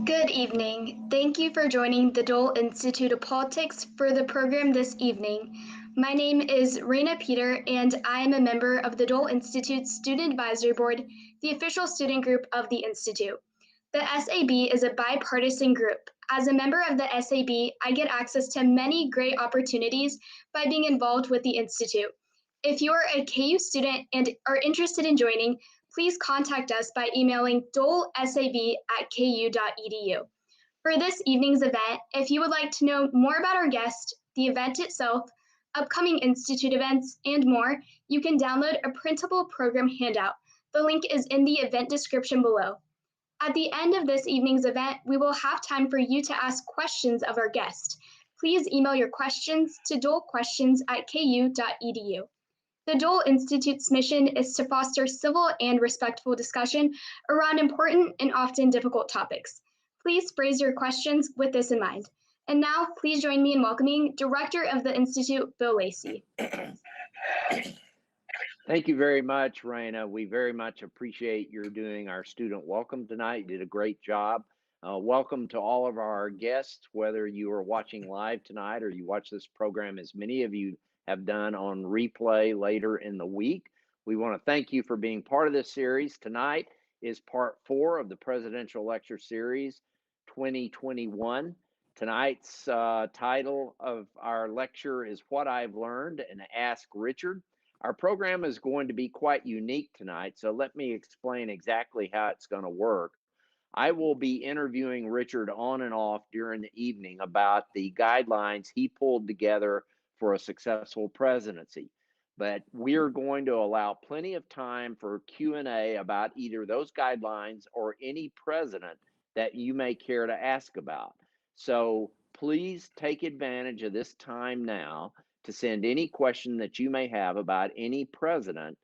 Good evening. Thank you for joining the Dole Institute of Politics for the program this evening. My name is Raina Peter, and I am a member of the Dole Institute's Student Advisory Board, the official student group of the Institute. The SAB is a bipartisan group. As a member of the SAB, I get access to many great opportunities by being involved with the Institute. If you are a KU student and are interested in joining, please contact us by emailing dolesab@ku.edu. For this evening's event, if you would like to know more about our guest, the event itself, upcoming Institute events, and more, you can download a printable program handout. The link is in the event description below. At the end of this evening's event, we will have time for you to ask questions of our guest. Please email your questions to dolequestions@ku.edu. The Dole Institute's mission is to foster civil and respectful discussion around important and often difficult topics. Please phrase your questions with this in mind. And now, please join me in welcoming Director of the Institute, Bill Lacey. Thank you very much, Raina. We very much appreciate your doing our student welcome tonight. You did a great job. Welcome to all of our guests, whether you are watching live tonight or you watch this program, as many of you have done on replay later in the week. We want to thank you for being part of this series. Tonight is part 4 of the Presidential Lecture Series 2021. Tonight's title of our lecture is What I've Learned and Ask Richard. Our program is going to be quite unique tonight, so let me explain exactly how it's going to work. I will be interviewing Richard on and off during the evening about the guidelines he pulled together for a successful presidency. But we're going to allow plenty of time for Q&A about either those guidelines or any president that you may care to ask about. So please take advantage of this time now to send any question that you may have about any president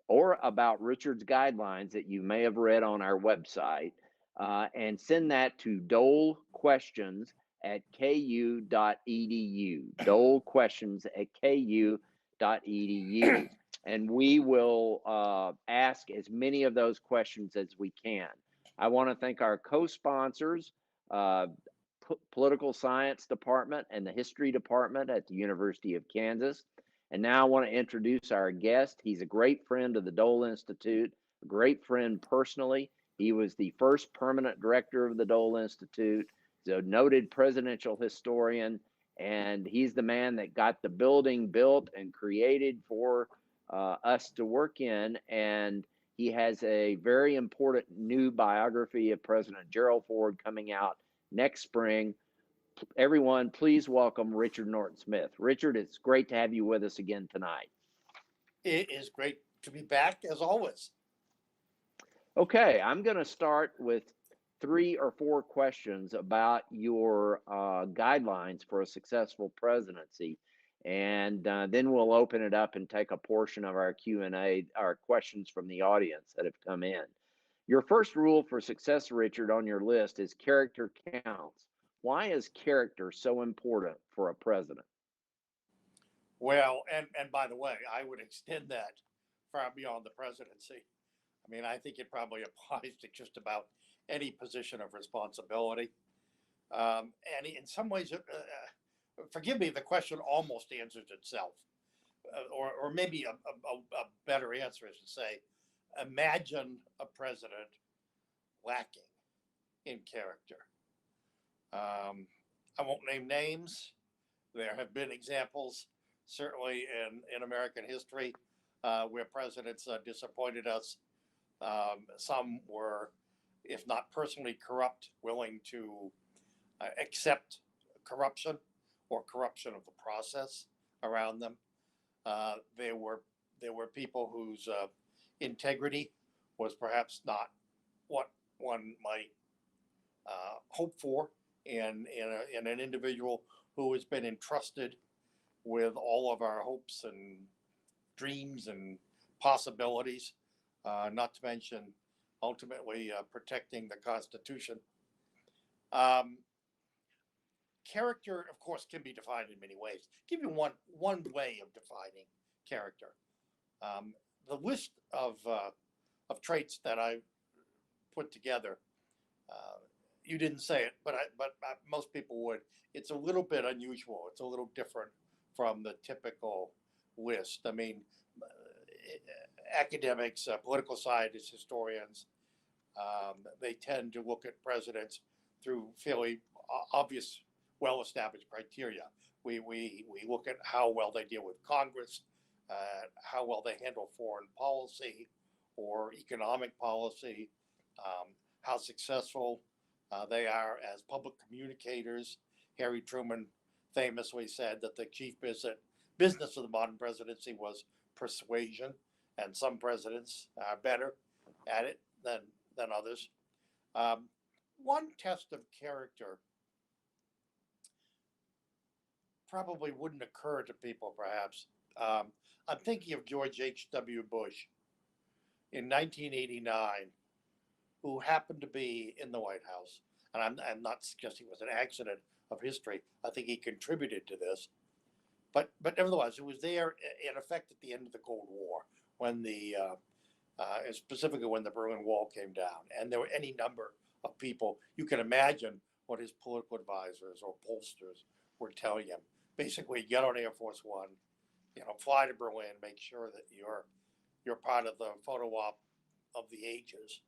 or about Richard's guidelines that you may have read on our website, and send that to dolequestions@ku.edu, dolequestions@ku.edu, and we will ask as many of those questions as we can. I want to thank our co-sponsors, Political Science Department and the History Department at the University of Kansas. And now I want to introduce our guest. He's a great friend of the Dole Institute, a great friend personally. He was the first permanent director of the Dole Institute. He's a noted presidential historian, and he's the man that got the building built and created for us to work in. And he has a very important new biography of President Gerald Ford coming out next spring. Everyone, please welcome Richard Norton Smith. Richard, it's great to have you with us again tonight. It is great to be back, as always. Okay, I'm going to start with 3 or 4 questions about your guidelines for a successful presidency, and then we'll open it up and take a portion of our Q&A, our questions from the audience that have come in. Your first rule for success, Richard, on your list is character counts. Why is character so important for a president? Well, and by the way, I would extend that far beyond the presidency. I mean, I think it probably applies to just about any position of responsibility. And in some ways, forgive me, the question almost answers itself. Or maybe a better answer is to say, imagine a president lacking in character. I won't name names. There have been examples, certainly in American history, where presidents disappointed us. Some were, if not personally corrupt, willing to accept corruption or corruption of the process around them. There were people whose integrity was perhaps not what one might hope for in an individual who has been entrusted with all of our hopes and dreams and possibilities, not to mention ultimately protecting the Constitution. Character, of course, can be defined in many ways. I'll give you one way of defining character. The list of traits that I put together you didn't say it, but most people would. It's a little bit unusual. It's a little different from the typical list. I mean, academics, political scientists, historians, they tend to look at presidents through fairly obvious, well-established criteria. We look at how well they deal with Congress, how well they handle foreign policy or economic policy, how successful they are as public communicators. Harry Truman famously said that the chief business of the modern presidency was persuasion, and some presidents are better at it than others. One test of character probably wouldn't occur to people, perhaps. I'm thinking of George H.W. Bush in 1989, who happened to be in the White House. And I'm not suggesting it was an accident of history. I think he contributed to this. But nevertheless, it was there in effect at the end of the Cold War, when specifically when the Berlin Wall came down. And there were any number of people. You can imagine what his political advisors or pollsters were telling him. Basically, get on Air Force One, fly to Berlin, make sure that you're part of the photo op of the ages.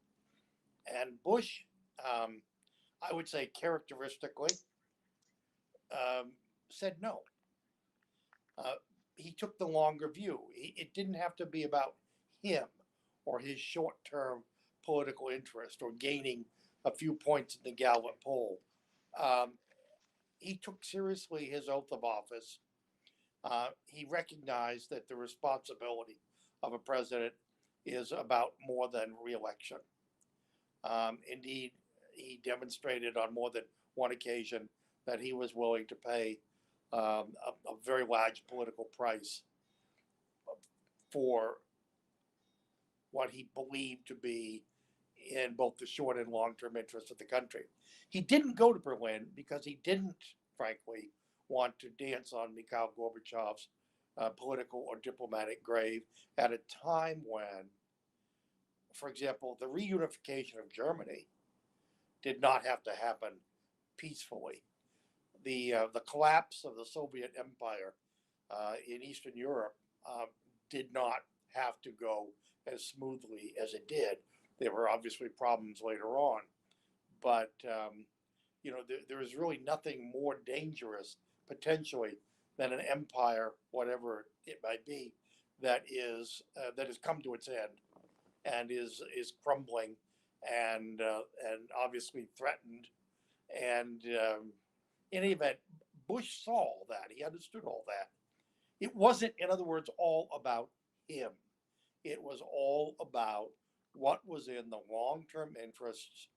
And Bush, I would say characteristically, said no. He took the longer view. It didn't have to be about him or his short-term political interest or gaining a few points in the Gallup poll. He took seriously his oath of office. He recognized that the responsibility of a president is about more than re-election. Indeed, he demonstrated on more than one occasion that he was willing to pay a very large political price for what he believed to be in both the short and long-term interests of the country. He didn't go to Berlin because he didn't, frankly, want to dance on Mikhail Gorbachev's political or diplomatic grave at a time when, for example, the reunification of Germany did not have to happen peacefully. The collapse of the Soviet Empire in Eastern Europe did not have to go as smoothly as it did. There were obviously problems later on, but there is really nothing more dangerous potentially than an empire, whatever it might be, that has come to its end and is crumbling and obviously threatened. And in any event, Bush saw all that. He understood all that. It wasn't, in other words, all about him. It was all about what was in the long-term interests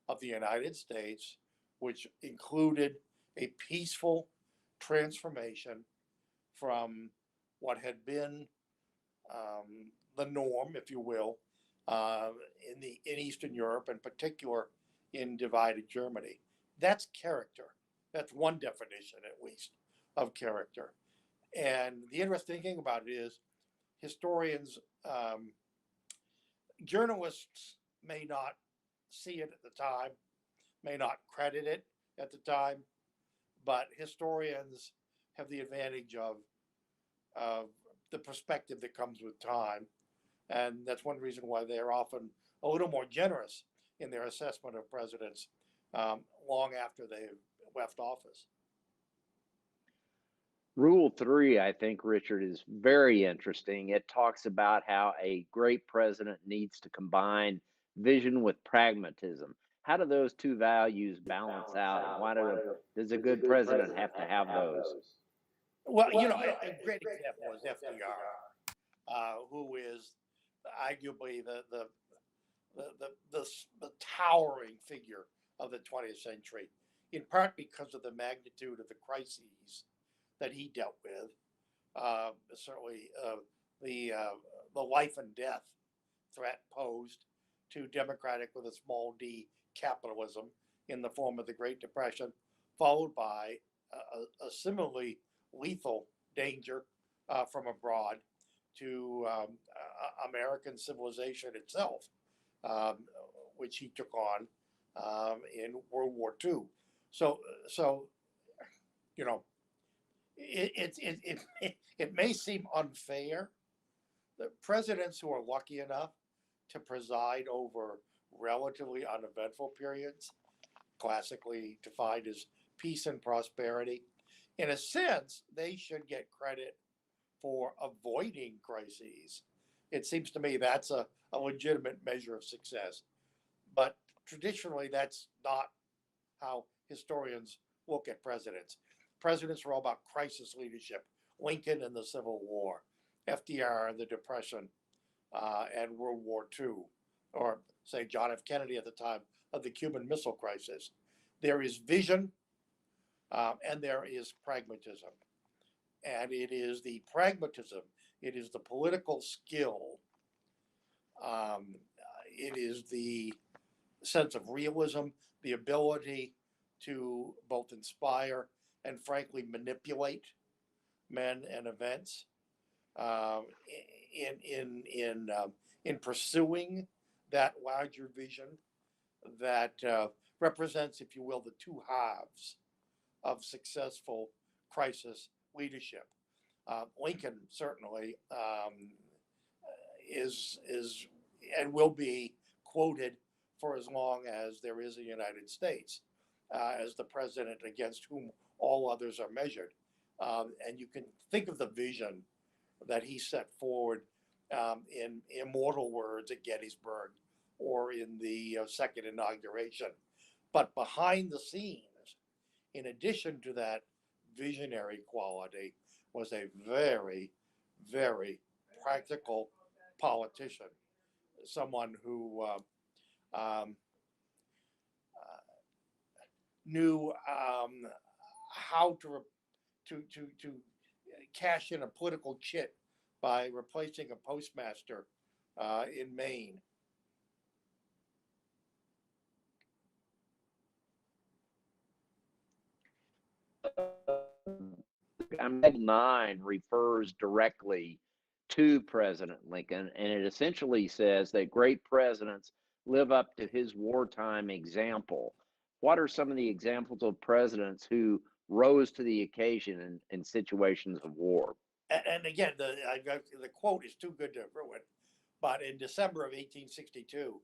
of the United States, which included a peaceful transformation from what had been the norm, if you will, in Eastern Europe, in particular in divided Germany. That's character. That's one definition, at least, of character. And the interesting thing about it is historians, journalists may not see it at the time, may not credit it at the time, but historians have the advantage of the perspective that comes with time. And that's one reason why they're often a little more generous in their assessment of presidents long after they've left office. Rule 3, I think, Richard, is very interesting. It talks about how a great president needs to combine vision with pragmatism. How do those two values balance out, and why does a good president have to have those? Well, a great example is FDR, who is arguably the towering figure of the 20th century, in part because of the magnitude of the crises that he dealt with. Certainly, the life and death threat posed to democratic with a small d capitalism in the form of the Great Depression, followed by a similarly lethal danger from abroad to American civilization itself, which he took on in World War II. So, so you know, it may seem unfair that presidents who are lucky enough to preside over relatively uneventful periods, classically defined as peace and prosperity, in a sense, they should get credit for avoiding crises. It seems to me that's a legitimate measure of success. But traditionally, that's not how historians look at presidents. Presidents were all about crisis leadership. Lincoln in the Civil War, FDR in the Depression, and World War II, or say John F. Kennedy at the time of the Cuban Missile Crisis. There is vision and there is pragmatism. And it is the pragmatism, it is the political skill, it is the sense of realism, the ability to both inspire and frankly manipulate men and events in pursuing that larger vision that represents, if you will, the two halves of successful crisis leadership. Lincoln certainly is and will be quoted for as long as there is a United States as the president against whom all others are measured. And you can think of the vision that he set forward in immortal words at Gettysburg or in the second inauguration. But behind the scenes, in addition to that visionary quality, was a very, very practical politician, someone who knew how to cash in a political chit by replacing a postmaster in Maine. Article 9 refers directly to President Lincoln, and it essentially says that great presidents live up to his wartime example. What are some of the examples of presidents who rose to the occasion in situations of war? And again, the quote is too good to ruin, but in December of 1862,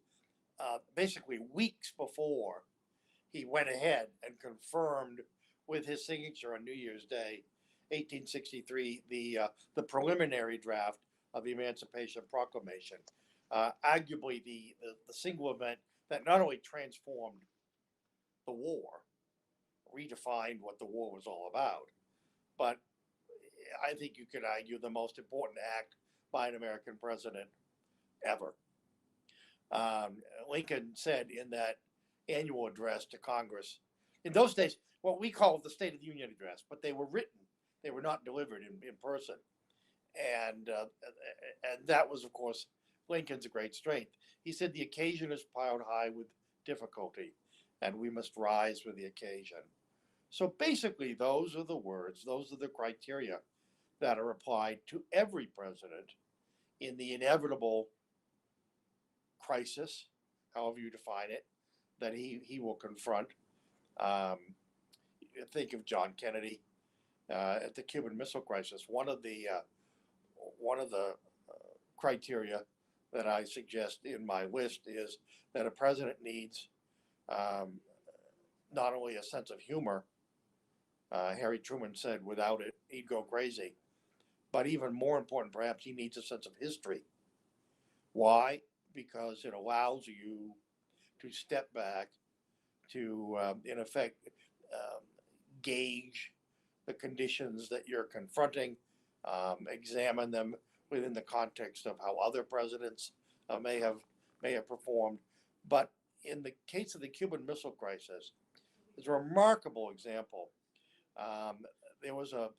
basically weeks before he went ahead and confirmed with his signature on New Year's Day, 1863, the preliminary draft of the Emancipation Proclamation, arguably the single event that not only transformed the war, redefined what the war was all about, but I think you could argue the most important act by an American president ever. Lincoln said in that annual address to Congress, in those days, what we call the State of the Union address, but they were written, they were not delivered in person. And that was, of course, Lincoln's great strength. He said, the occasion is piled high with difficulty, and we must rise with the occasion. So basically, those are the words, those are the criteria that are applied to every president in the inevitable crisis, however you define it, that he will confront. Think of John Kennedy at the Cuban Missile Crisis. One of the criteria that I suggest in my list is that a president needs not only a sense of humor. Harry Truman said, without it, he'd go crazy. But even more important, perhaps, he needs a sense of history. Why? Because it allows you to step back to, in effect, gauge the conditions that you're confronting, examine them within the context of how other presidents may have performed. But in the case of the Cuban Missile Crisis, it's a remarkable example. There was an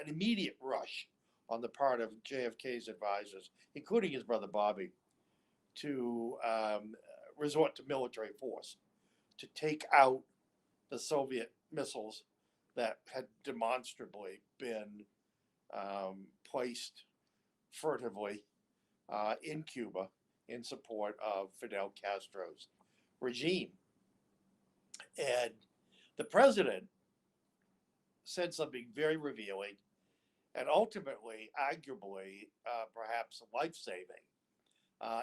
immediate rush on the part of JFK's advisors, including his brother Bobby, to resort to military force to take out the Soviet missiles that had demonstrably been placed furtively in Cuba in support of Fidel Castro's regime. And the president said something very revealing and ultimately, arguably, perhaps life-saving.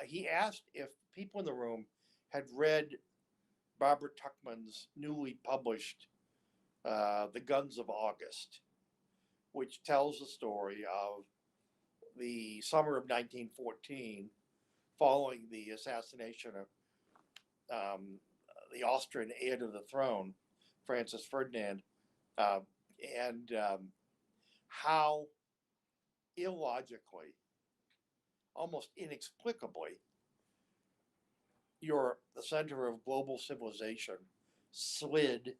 He asked if people in the room had read Barbara Tuchman's newly published The Guns of August, which tells the story of the summer of 1914, following the assassination of the Austrian heir to the throne, Francis Ferdinand, and how illogically, almost inexplicably, the center of global civilization slid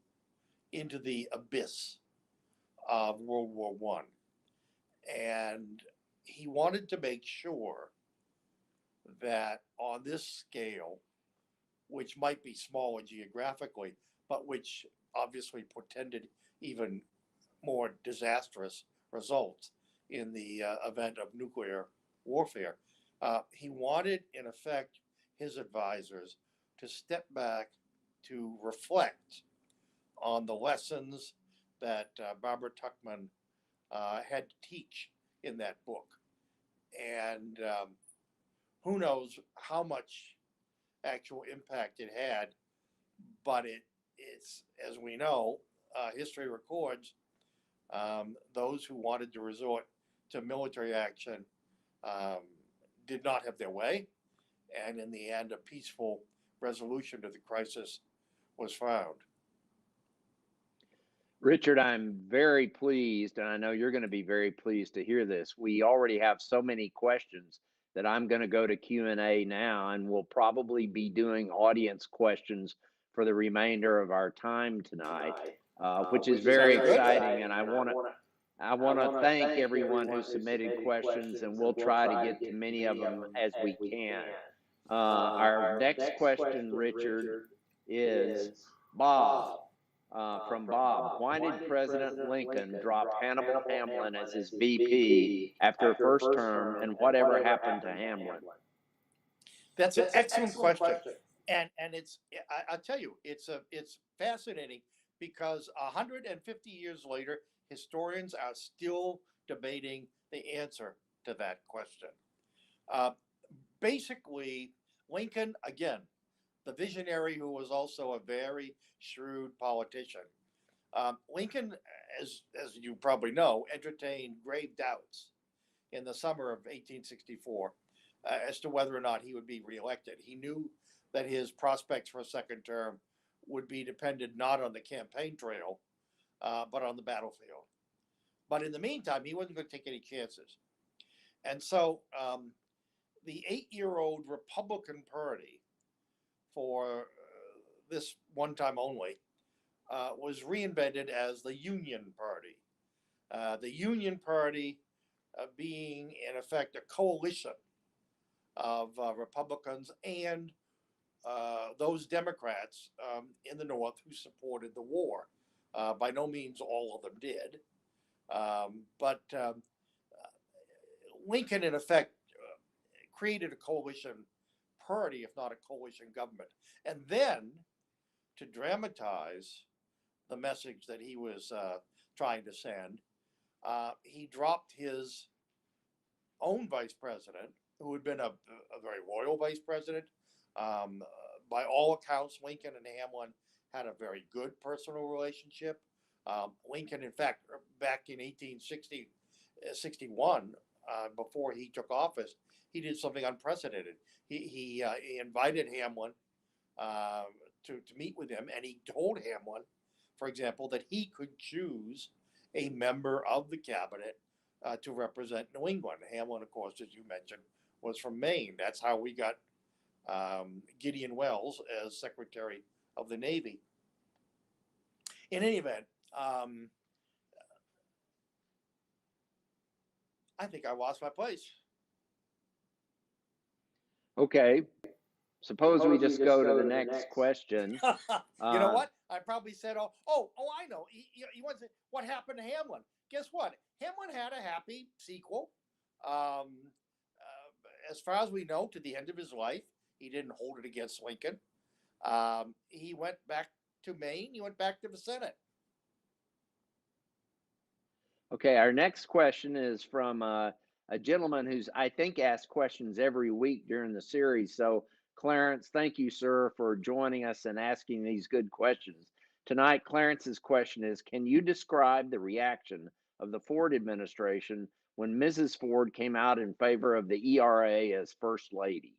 into the abyss of World War I. And he wanted to make sure that on this scale, which might be smaller geographically, but which obviously portended even more disastrous results in the event of nuclear warfare, he wanted, in effect, his advisors to step back to reflect on the lessons that Barbara Tuchman had to teach in that book. And who knows how much actual impact it had, but it's, as we know, history records, those who wanted to resort to military action did not have their way, and in the end, a peaceful resolution to the crisis was found. Richard, I'm very pleased, and I know you're going to be very pleased to hear this. We already have so many questions that I'm going to go to Q&A now, and we'll probably be doing audience questions for the remainder of our time tonight, which is very exciting. And I want to thank everyone who submitted questions, and we'll try to get to many of them as we can. Our next question, Richard, is Bob. From Bob. Why did President Lincoln drop Hannibal Hamlin as his VP after a first term, and whatever happened to Hamlin? That's an excellent question. And it's, I'll tell you, it's fascinating because 150 years later, historians are still debating the answer to that question. Basically, Lincoln, again, the visionary who was also a very shrewd politician. Lincoln, as you probably know, entertained grave doubts in the summer of 1864 as to whether or not he would be reelected. He knew that his prospects for a second term would be dependent not on the campaign trail, but on the battlefield. But in the meantime, he wasn't going to take any chances. And so the 8-year-old Republican Party, for this one time only, was reinvented as the Union Party. The Union Party being, in effect, a coalition of Republicans and those Democrats in the North who supported the war. By no means all of them did. But Lincoln, in effect, created a coalition party, if not a coalition government. And then, to dramatize the message that he was trying to send, he dropped his own vice president, who had been a very loyal vice president. By all accounts, Lincoln and Hamlin had a very good personal relationship. Lincoln, in fact, back in 1861, before he took office, he did something unprecedented. He invited Hamlin to meet with him, and he told Hamlin, for example, that he could choose a member of the cabinet to represent New England. Hamlin, of course, as you mentioned, was from Maine. That's how we got Gideon Welles as Secretary of the Navy. In any event, I think I lost my place. Okay. Suppose we just go to the next question. You know what? I probably said, I know. He wants to, what happened to Hamlin? Guess what? Hamlin had a happy sequel. As far as we know, to the end of his life, he didn't hold it against Lincoln. He went back to Maine. He went back to the Senate. Okay, our next question is from a gentleman who's, I think, asked questions every week during the series. So, Clarence, thank you, sir, for joining us and asking these good questions. Tonight, Clarence's question is, can you describe the reaction of the Ford administration when Mrs. Ford came out in favor of the ERA as First Lady?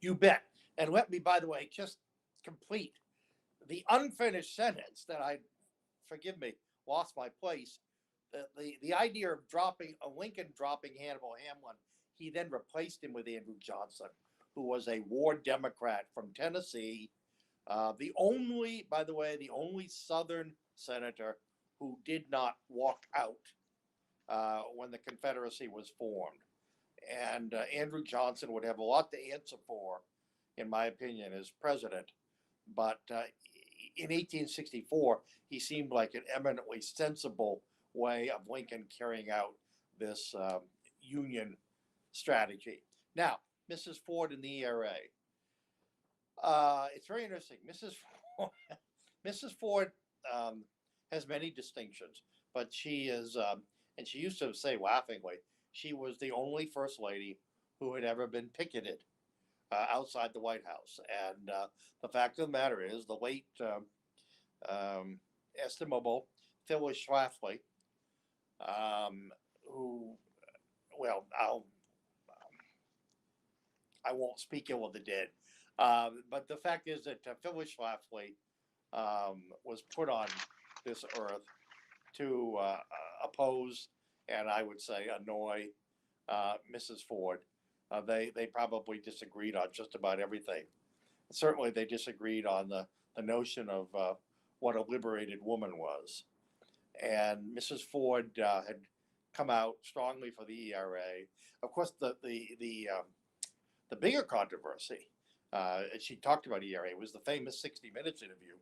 You bet. And let me, by the way, just complete the unfinished sentence that I, forgive me, lost my place. The idea of Lincoln dropping Hannibal Hamlin, he then replaced him with Andrew Johnson, who was a war Democrat from Tennessee. The only Southern senator who did not walk out when the Confederacy was formed. And Andrew Johnson would have a lot to answer for, in my opinion, as president. But in 1864, he seemed like an eminently sensible way of Lincoln carrying out this Union strategy. Now, Mrs. Ford in the ERA. It's very interesting. Mrs. Ford has many distinctions, but she is, and she used to say laughingly, she was the only First Lady who had ever been picketed outside the White House. And the fact of the matter is, the late estimable Phyllis Schlafly, who, well, I won't speak ill of the dead, but the fact is that Phyllis Schlafly was put on this earth to oppose and I would say annoy Mrs. Ford. They probably disagreed on just about everything. Certainly, they disagreed on the notion of what a liberated woman was. And Mrs. Ford had come out strongly for the ERA. Of course, the bigger controversy, and she talked about ERA, was the famous 60 Minutes interview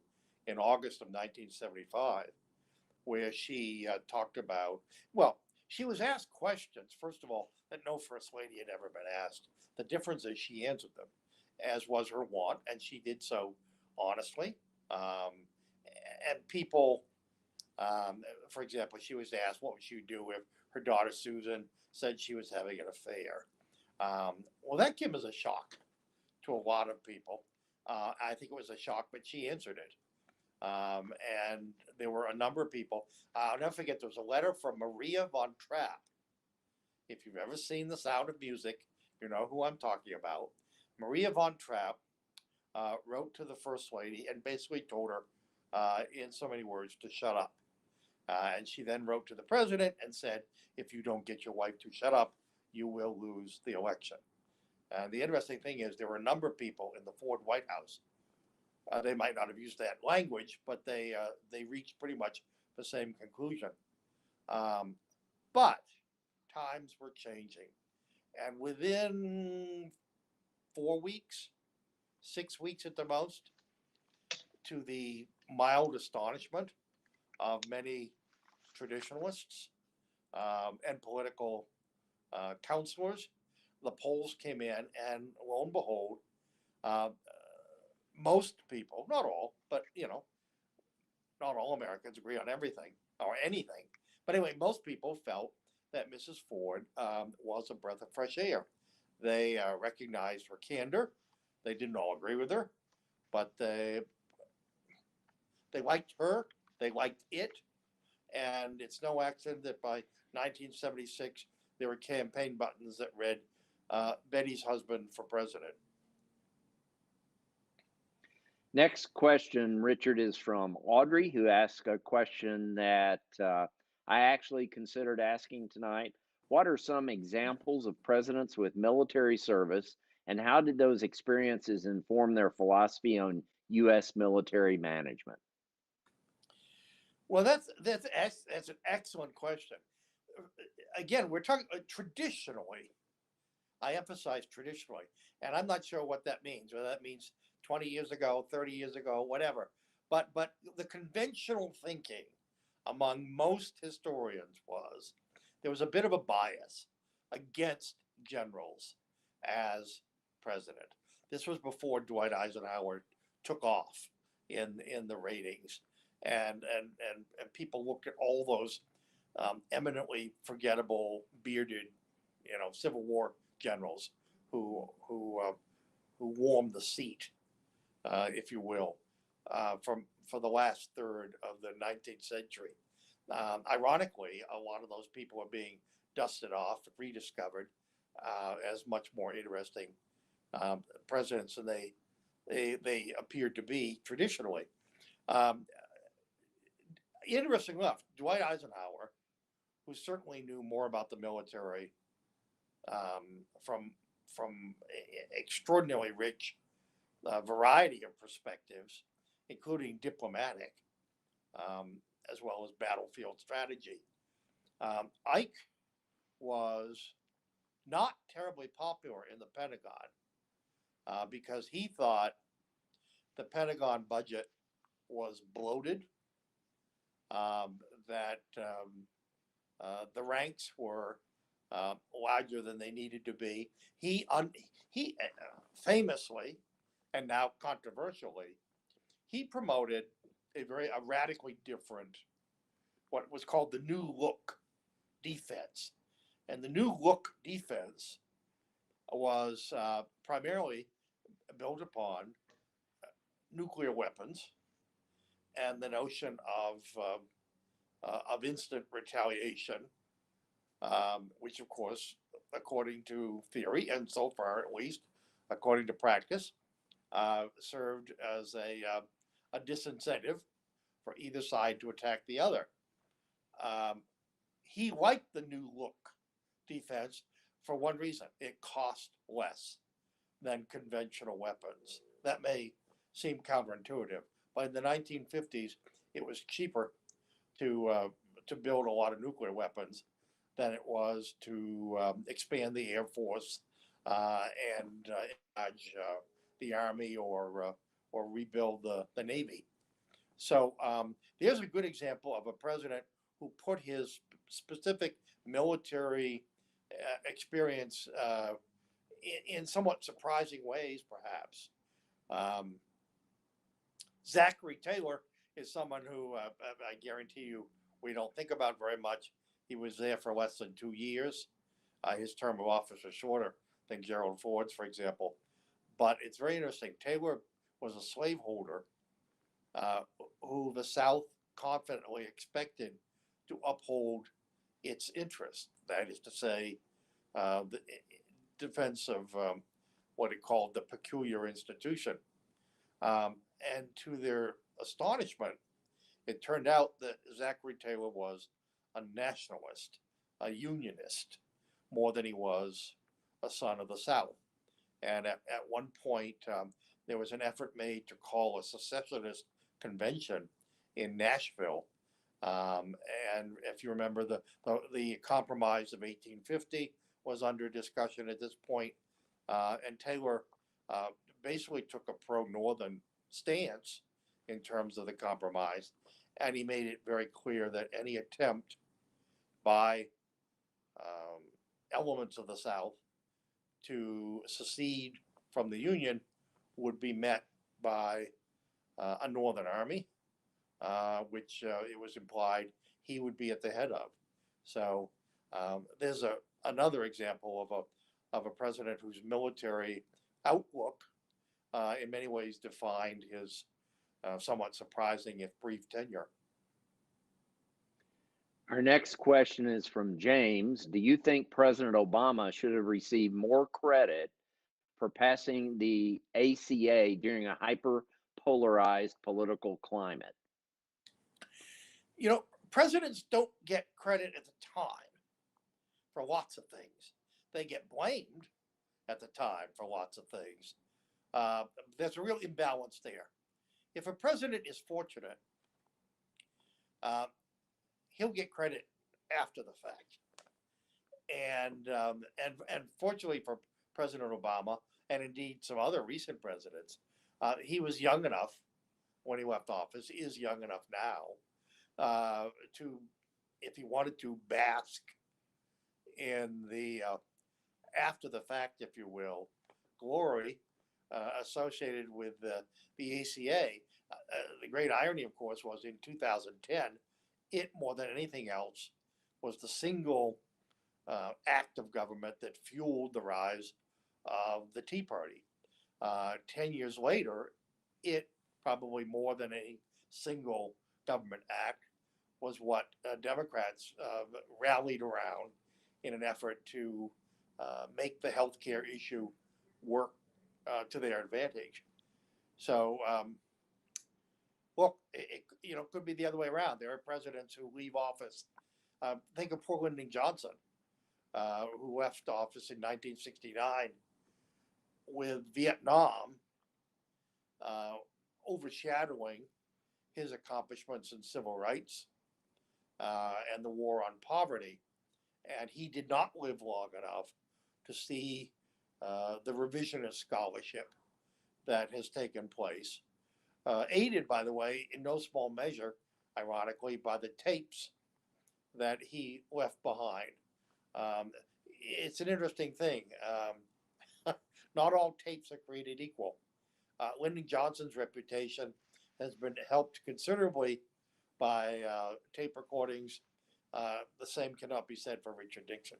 in August of 1975, where she talked about, well, she was asked questions, first of all, that no First Lady had ever been asked. The difference is she answered them, as was her wont, and she did so honestly. And people, for example, she was asked what would she do if her daughter Susan said she was having an affair. Well, that came as a shock to a lot of people. I think it was a shock, but she answered it. And there were a number of people. I'll never forget, there was a letter from Maria von Trapp. If you've ever seen The Sound of Music, you know who I'm talking about. Maria von Trapp wrote to the First Lady and basically told her, in so many words, to shut up. And she then wrote to the president and said, if you don't get your wife to shut up, you will lose the election. And the interesting thing is there were a number of people in the Ford White House. They might not have used that language, but they reached pretty much the same conclusion. But times were changing. And within 4 weeks, 6 weeks at the most, to the mild astonishment of many traditionalists and political counselors, the polls came in, and lo and behold, most people, not all, but not all Americans agree on everything or anything. But anyway, most people felt that Mrs. Ford was a breath of fresh air. They recognized her candor. They didn't all agree with her, but they liked her. They liked it. And it's no accident that by 1976, there were campaign buttons that read, Betty's husband for president. Next question, Richard, is from Audrey, who asked a question that I actually considered asking tonight. What are some examples of presidents with military service, and how did those experiences inform their philosophy on U.S. military management? Well, that's an excellent question. Again, we're talking traditionally. I emphasize traditionally, and I'm not sure what that means. Whether that means 20 years ago, 30 years ago, whatever. But the conventional thinking among most historians was there was a bit of a bias against generals as president. This was before Dwight Eisenhower took off in the ratings, and people looked at all those eminently forgettable bearded, Civil War generals who warmed the seat, if you will, for the last third of the 19th century. Ironically, a lot of those people are being dusted off, rediscovered as much more interesting presidents than they appeared to be traditionally. Um, Interesting enough, Dwight Eisenhower, who certainly knew more about the military from extraordinarily rich variety of perspectives, including diplomatic, as well as battlefield strategy. Ike was not terribly popular in the Pentagon because he thought the Pentagon budget was bloated, that the ranks were larger than they needed to be. He famously, and now controversially, he promoted a radically different, what was called the New Look defense. And the New Look defense was primarily built upon nuclear weapons and the notion of instant retaliation, which of course, according to theory, and so far at least, according to practice, served as a disincentive for either side to attack the other. He liked the New Look defense for one reason: it cost less than conventional weapons. That may seem counterintuitive, but in the 1950s, it was cheaper to build a lot of nuclear weapons than it was to expand the Air Force and enlarge the Army or rebuild the Navy. So there's a good example of a president who put his specific military experience in somewhat surprising ways, perhaps. Zachary Taylor is someone who I guarantee you we don't think about very much. He was there for less than 2 years. His term of office was shorter than Gerald Ford's, for example. But it's very interesting. Taylor was a slaveholder who the South confidently expected to uphold its interests. That is to say, the defense of what it called the peculiar institution. And to their astonishment, it turned out that Zachary Taylor was a nationalist, a unionist, more than he was a son of the South. And at one point, there was an effort made to call a secessionist convention in Nashville. And if you remember, the Compromise of 1850 was under discussion at this point. And Taylor basically took a pro-Northern stance in terms of the compromise. And he made it very clear that any attempt by elements of the South to secede from the Union would be met by a Northern army, which it was implied he would be at the head of. So there's another example of a president whose military outlook in many ways defined his somewhat surprising, if brief, tenure. Our next question is from James. Do you think President Obama should have received more credit for passing the ACA during a hyper-polarized political climate? You know, presidents don't get credit at the time for lots of things. They get blamed at the time for lots of things. There's a real imbalance there. If a president is fortunate, he'll get credit after the fact. And fortunately for President Obama, and indeed some other recent presidents, he was young enough when he left office, is young enough now, to, if he wanted to, bask in the after the fact, if you will, glory associated with the ACA. The great irony, of course, was in 2010, it more than anything else was the single act of government that fueled the rise of the Tea Party. 10 years later, it probably more than a single government act was what Democrats rallied around in an effort to make the healthcare issue work to their advantage. So, look, it could be the other way around. There are presidents who leave office. Think of poor Lyndon Johnson, who left office in 1969 with Vietnam overshadowing his accomplishments in civil rights and the war on poverty. And he did not live long enough to see the revisionist scholarship that has taken place, aided, by the way, in no small measure, ironically, by the tapes that he left behind. It's an interesting thing. Not all tapes are created equal. Lyndon Johnson's reputation has been helped considerably by tape recordings. The same cannot be said for Richard Nixon.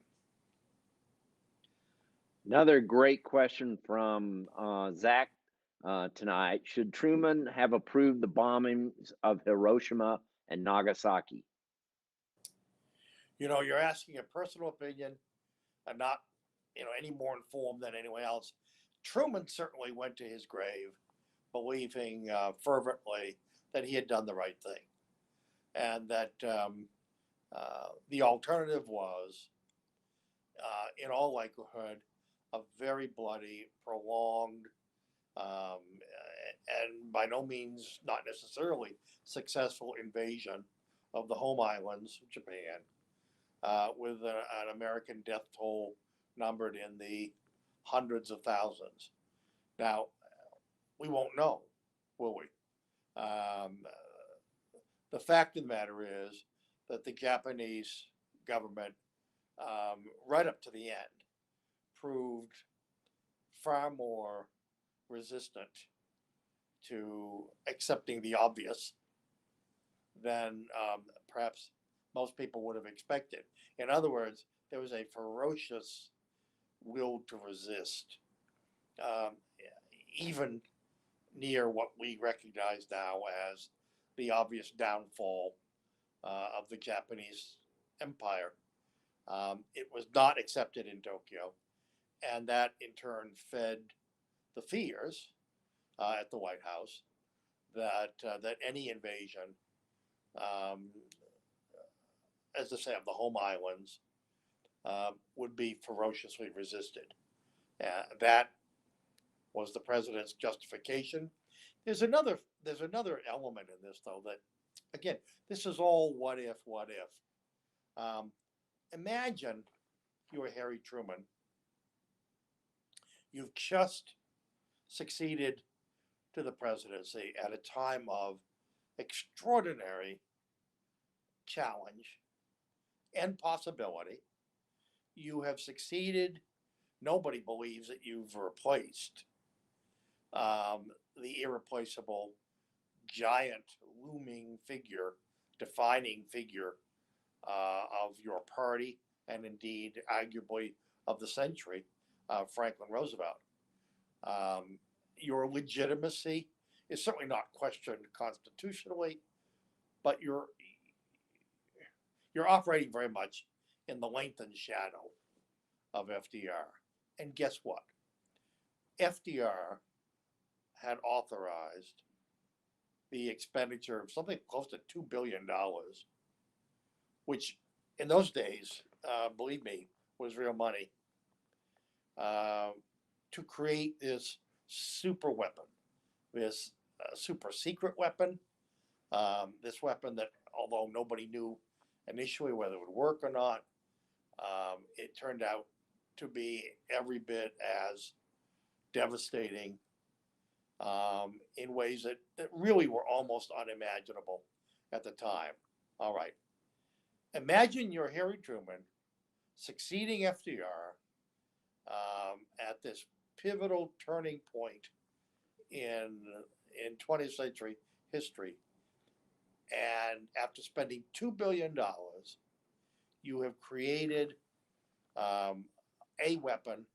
Another great question from Zach tonight. Should Truman have approved the bombings of Hiroshima and Nagasaki? You're asking a personal opinion and not, any more informed than anyone else. Truman certainly went to his grave believing fervently that he had done the right thing, and that the alternative was, in all likelihood, a very bloody, prolonged, and by no means not necessarily successful invasion of the home islands of Japan, with an American death toll numbered in the hundreds of thousands. Now, we won't know, will we? The fact of the matter is that the Japanese government, right up to the end, proved far more resistant to accepting the obvious than perhaps most people would have expected. In other words, there was a ferocious will to resist, even near what we recognize now as the obvious downfall of the Japanese empire. It was not accepted in Tokyo, and that in turn fed the fears at the White House that any invasion, as I say, of the home islands, would be ferociously resisted. That was the president's justification. There's another element in this, though, that, again, this is all what if. Imagine you're Harry Truman. You've just succeeded to the presidency at a time of extraordinary challenge and possibility. You have succeeded. Nobody believes that you've replaced the irreplaceable, giant, looming figure, defining figure of your party, and indeed, arguably, of the century, Franklin Roosevelt. Your legitimacy is certainly not questioned constitutionally, but you're operating very much in the lengthened shadow of FDR. And guess what? FDR had authorized the expenditure of something close to $2 billion, which in those days, believe me, was real money, to create this super weapon, this super secret weapon, this weapon that, although nobody knew initially whether it would work or not, it turned out to be every bit as devastating in ways that really were almost unimaginable at the time. All right. Imagine you're Harry Truman succeeding FDR at this pivotal turning point in 20th century history. And after spending $2 billion, you have created a weapon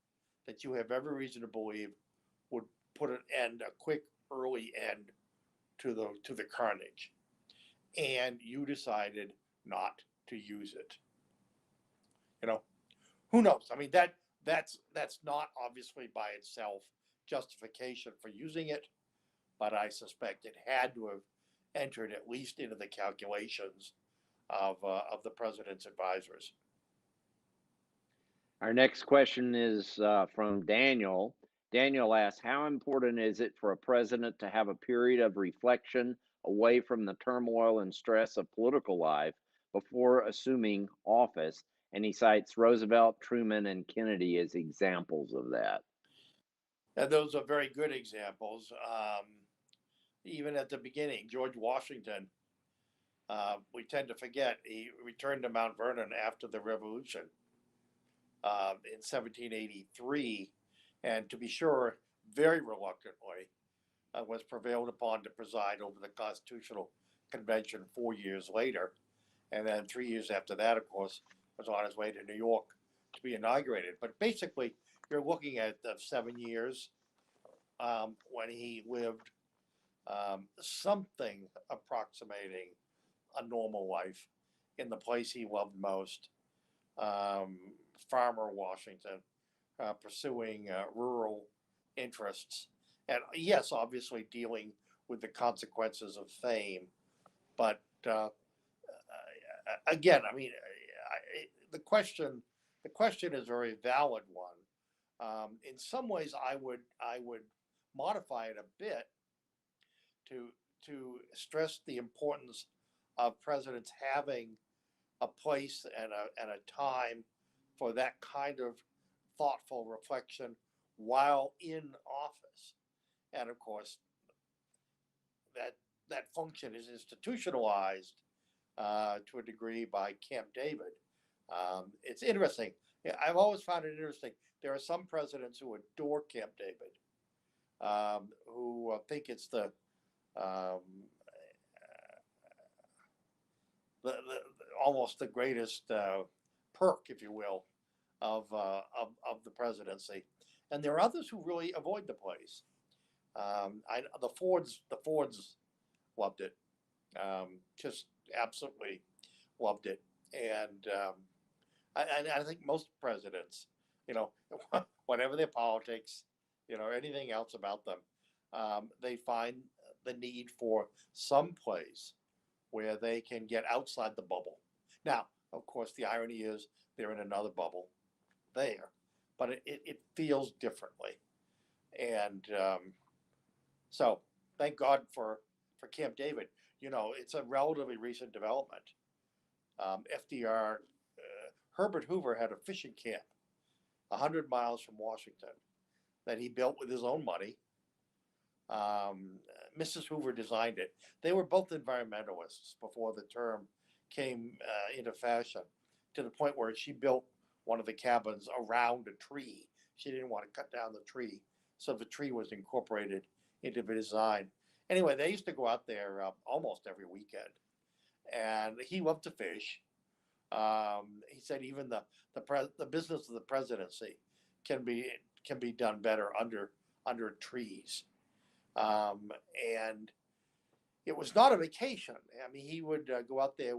that you have every reason to believe would put a quick, early end to the carnage. And you decided not to use it. Who knows? I mean, that's not obviously by itself justification for using it, but I suspect it had to have entered at least into the calculations of the president's advisors. Our next question is from Daniel. Daniel asks, how important is it for a president to have a period of reflection away from the turmoil and stress of political life before assuming office? And he cites Roosevelt, Truman, and Kennedy as examples of that. And those are very good examples. Even at the beginning, George Washington, we tend to forget, he returned to Mount Vernon after the Revolution in 1783, and to be sure, very reluctantly, was prevailed upon to preside over the Constitutional Convention 4 years later. And then 3 years after that, of course, was on his way to New York to be inaugurated. But basically, you're looking at 7 years when he lived something approximating a normal life in the place he loved most, farmer Washington, pursuing rural interests. And yes, obviously dealing with the consequences of fame. But again, I mean, the question is a very valid one. In some ways, I would modify it a bit to stress the importance of presidents having a place and a time for that kind of thoughtful reflection while in office. And of course, that function is institutionalized to a degree by Camp David. It's interesting. I've always found it interesting. There are some presidents who adore Camp David, who think it's the almost the greatest perk, if you will, of the presidency. And there are others who really avoid the place. The Fords loved it, just absolutely loved it. And I think most presidents, whatever their politics, anything else about them, they find the need for some place where they can get outside the bubble. Now, of course, the irony is they're in another bubble there, but it feels differently. And so thank God for Camp David. It's a relatively recent development. FDR, Herbert Hoover had a fishing camp 100 miles from Washington that he built with his own money. Mrs. Hoover designed it. They were both environmentalists before the term came into fashion, to the point where she built one of the cabins around a tree. She didn't want to cut down the tree, so the tree was incorporated into the design. Anyway, they used to go out there almost every weekend, and he loved to fish. He said even the business of the presidency can be done better under trees. And it was not a vacation. I mean, he would go out there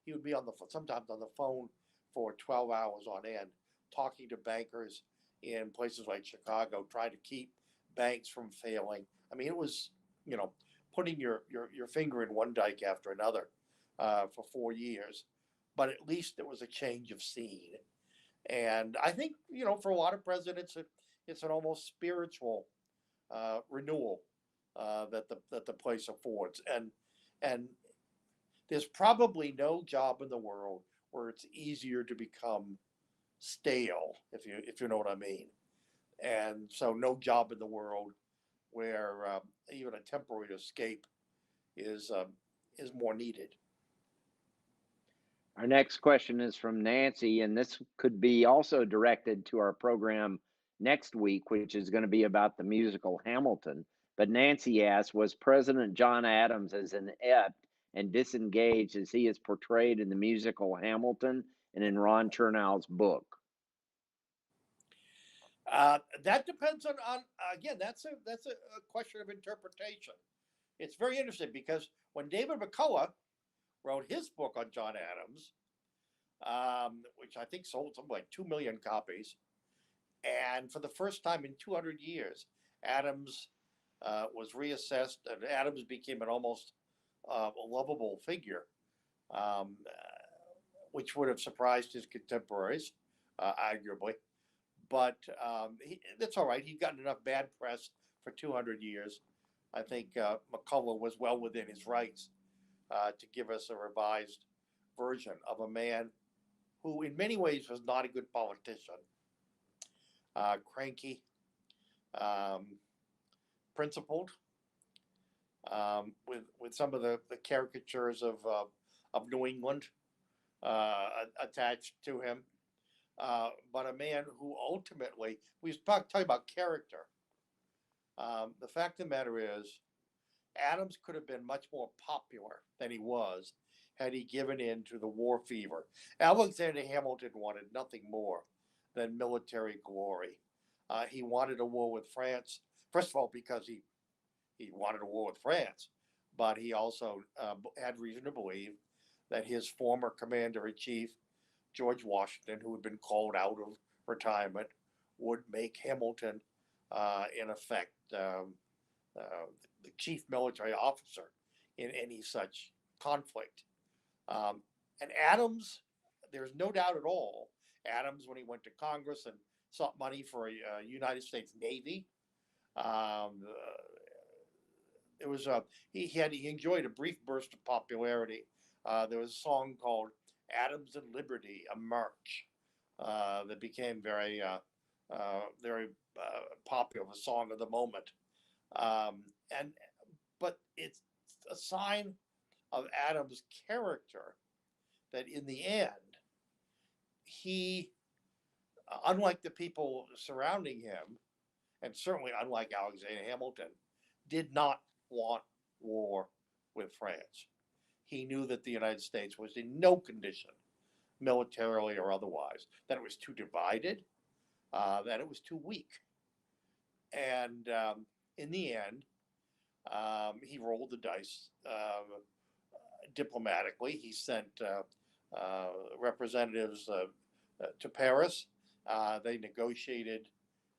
he would be sometimes on the phone for 12 hours on end, talking to bankers in places like Chicago, trying to keep banks from failing. I mean, it was, putting your finger in one dike after another for 4 years, but at least it was a change of scene. And I think, for a lot of presidents, it's an almost spiritual renewal that the place affords. And there's probably no job in the world where it's easier to become stale, if you know what I mean. And so no job in the world where even a temporary escape is more needed. Our next question is from Nancy, and this could be also directed to our program next week, which is going to be about the musical Hamilton. But Nancy asks, was President John Adams as inept and disengaged as he is portrayed in the musical Hamilton and in Ron Chernow's book? That depends on again. That's a question of interpretation. It's very interesting because when David McCullough wrote his book on John Adams, which I think sold something like 2 million copies, and for the first time in 200 years, Adams was reassessed, and Adams became an almost lovable figure, which would have surprised his contemporaries, arguably. But that's all right. He'd gotten enough bad press for 200 years. I think McCullough was well within his rights to give us a revised version of a man who in many ways was not a good politician, cranky, principled, with some of the caricatures of New England attached to him, but a man who ultimately, we talking about character. The fact of the matter is, Adams could have been much more popular than he was had he given in to the war fever. Alexander Hamilton wanted nothing more than military glory. He wanted a war with France, first of all, because he wanted a war with France, but he also had reason to believe that his former commander-in-chief, George Washington, who had been called out of retirement, would make Hamilton, in effect, the chief military officer in any such conflict. And Adams, there's no doubt at all, Adams, when he went to Congress and sought money for a United States Navy, it was he enjoyed a brief burst of popularity. There was a song called "Adams and Liberty," a march that became very popular, a song of the moment. But it's a sign of Adams' character that in the end, he, unlike the people surrounding him, and certainly unlike Alexander Hamilton, did not want war with France. He knew that the United States was in no condition, militarily or otherwise, that it was too divided, that it was too weak. And in the end, he rolled the dice diplomatically. He sent representatives to Paris. They negotiated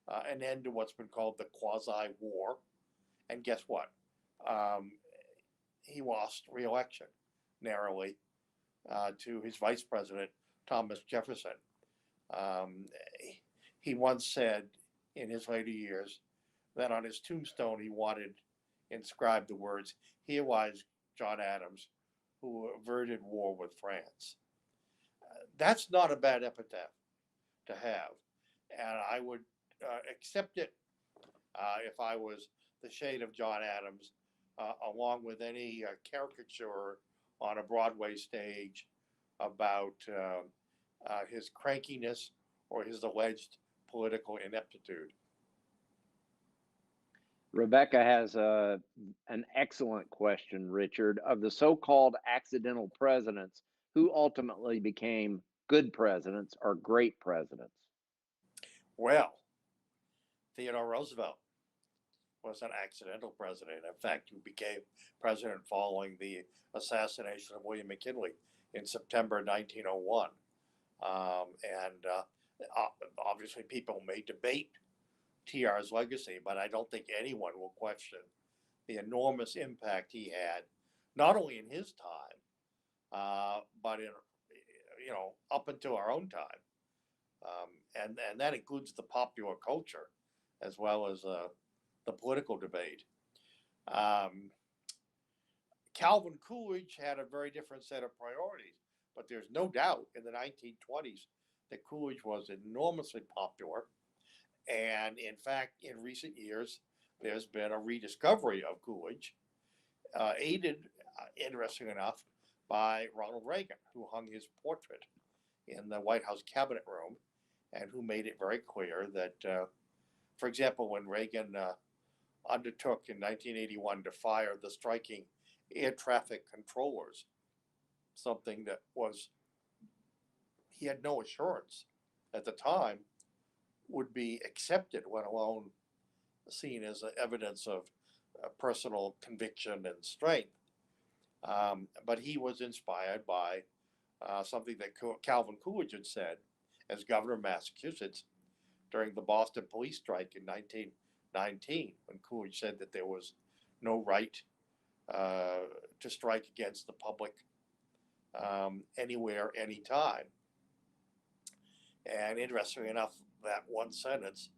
an end to what's been called the quasi-war. And guess what? He lost re-election narrowly to his vice president, Thomas Jefferson. He once said in his later years that on his tombstone he wanted inscribed the words, "Here lies John Adams, who averted war with France." That's not a bad epitaph to have, and I would accept it if I was the shade of John Adams, along with any caricature on a Broadway stage about his crankiness or his alleged political ineptitude. Rebecca has an excellent question, Richard. Of the so-called accidental presidents, who ultimately became good presidents or great presidents? Well, Theodore Roosevelt was an accidental president, in fact, who became president following the assassination of William McKinley in September 1901. Obviously, people may debate TR's legacy, but I don't think anyone will question the enormous impact he had, not only in his time, but in up until our own time, and that includes the popular culture as well as the political debate. Calvin Coolidge had a very different set of priorities, but there's no doubt in the 1920s that Coolidge was enormously popular. And in fact, in recent years, there's been a rediscovery of Coolidge, aided, interesting enough, by Ronald Reagan, who hung his portrait in the White House Cabinet Room and who made it very clear that, for example, when Reagan undertook in 1981 to fire the striking air traffic controllers, something that was, he had no assurance at the time would be accepted, let alone seen as evidence of personal conviction and strength. But he was inspired by something that Calvin Coolidge had said as governor of Massachusetts during the Boston police strike in 1919, when Coolidge said that there was no right to strike against the public anywhere, anytime. And interestingly enough, that one sentence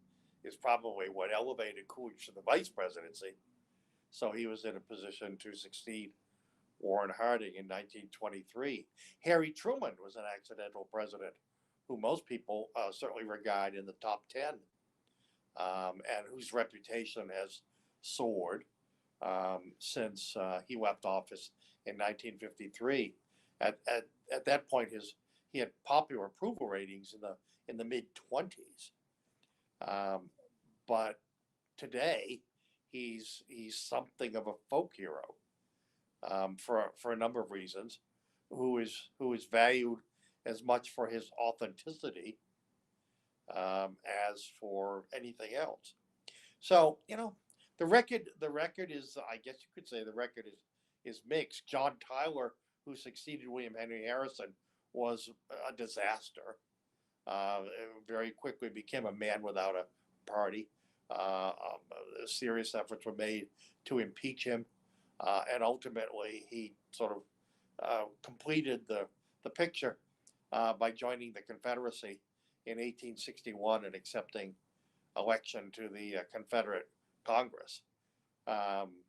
is probably what elevated Coolidge to the vice presidency. So he was in a position to succeed Warren Harding in 1923. Harry Truman was an accidental president who most people certainly regard in the top 10, and whose reputation has soared since he left office in 1953. At that point, he had popular approval ratings in the mid-20s, but today he's something of a folk hero for a number of reasons, who is valued as much for his authenticity as for anything else. So, the record is, I guess you could say, the record is mixed. John Tyler, who succeeded William Henry Harrison, was a disaster. Very quickly became a man without a party. Serious efforts were made to impeach him, and ultimately he sort of completed the picture by joining the Confederacy in 1861 and accepting election to the Confederate Congress.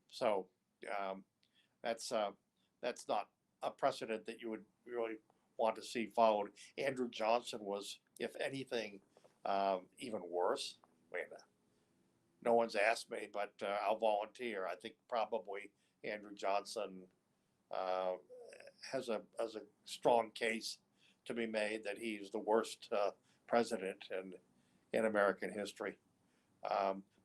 So that's not a precedent that you would really want to see followed. Andrew Johnson was, if anything, even worse. No one's asked me, but I'll volunteer. I think probably Andrew Johnson has a strong case to be made that he's the worst president in American history.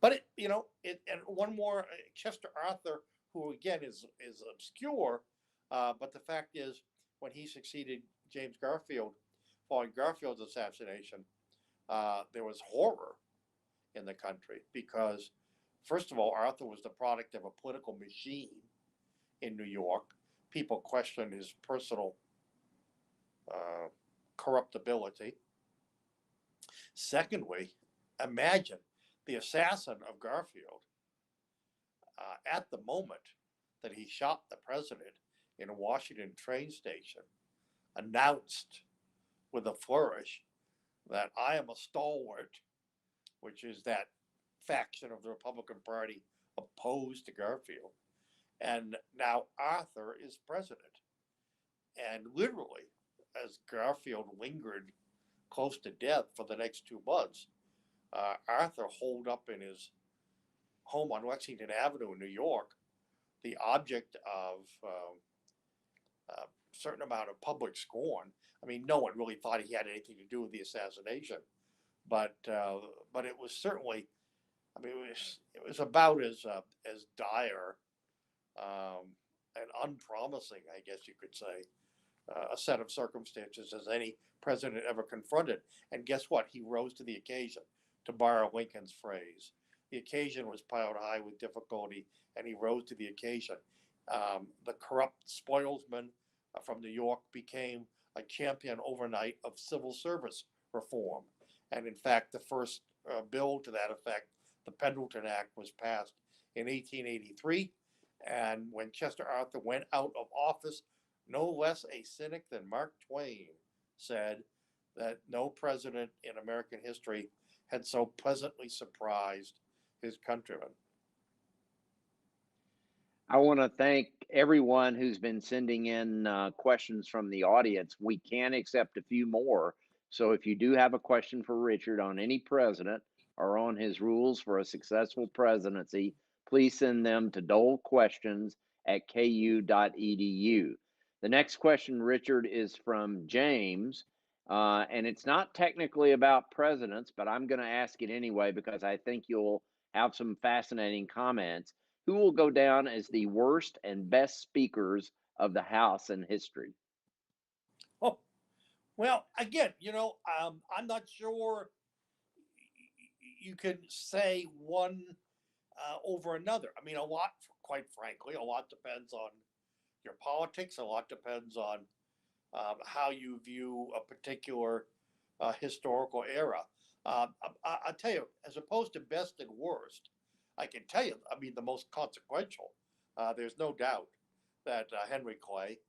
But and one more, Chester Arthur, who again is obscure, but the fact is, when he succeeded James Garfield, following Garfield's assassination, there was horror in the country because, first of all, Arthur was the product of a political machine in New York. People questioned his personal corruptibility. Secondly, imagine the assassin of Garfield at the moment that he shot the president in a Washington train station announced with a flourish that I am a stalwart, which is that faction of the Republican Party opposed to Garfield. And now Arthur is president. And literally, as Garfield lingered close to death for the next 2 months, Arthur holed up in his home on Lexington Avenue in New York, the object of a certain amount of public scorn. I mean, no one really thought he had anything to do with the assassination, but it was certainly, I mean, it was about as dire and unpromising, I guess you could say, a set of circumstances as any president ever confronted. And guess what? He rose to the occasion, to borrow Lincoln's phrase. The occasion was piled high with difficulty, and he rose to the occasion. The corrupt spoilsman from New York became a champion overnight of civil service reform. And in fact, the first bill to that effect, the Pendleton Act, was passed in 1883. And when Chester Arthur went out of office, no less a cynic than Mark Twain said that no president in American history had so pleasantly surprised his countrymen. I want to thank everyone who's been sending in questions from the audience. We can accept a few more. So if you do have a question for Richard on any president or on his rules for a successful presidency, please send them to dolequestions@ku.edu. The next question, Richard, is from James, and it's not technically about presidents, but I'm going to ask it anyway because I think you'll have some fascinating comments. Who will go down as the worst and best speakers of the House in history? Oh, well, again, I'm not sure you can say one over another. I mean, a lot, quite frankly, a lot depends on your politics. A lot depends on how you view a particular historical era. I'll tell you, as opposed to best and worst, I can tell you, I mean, the most consequential, there's no doubt that Henry Clay,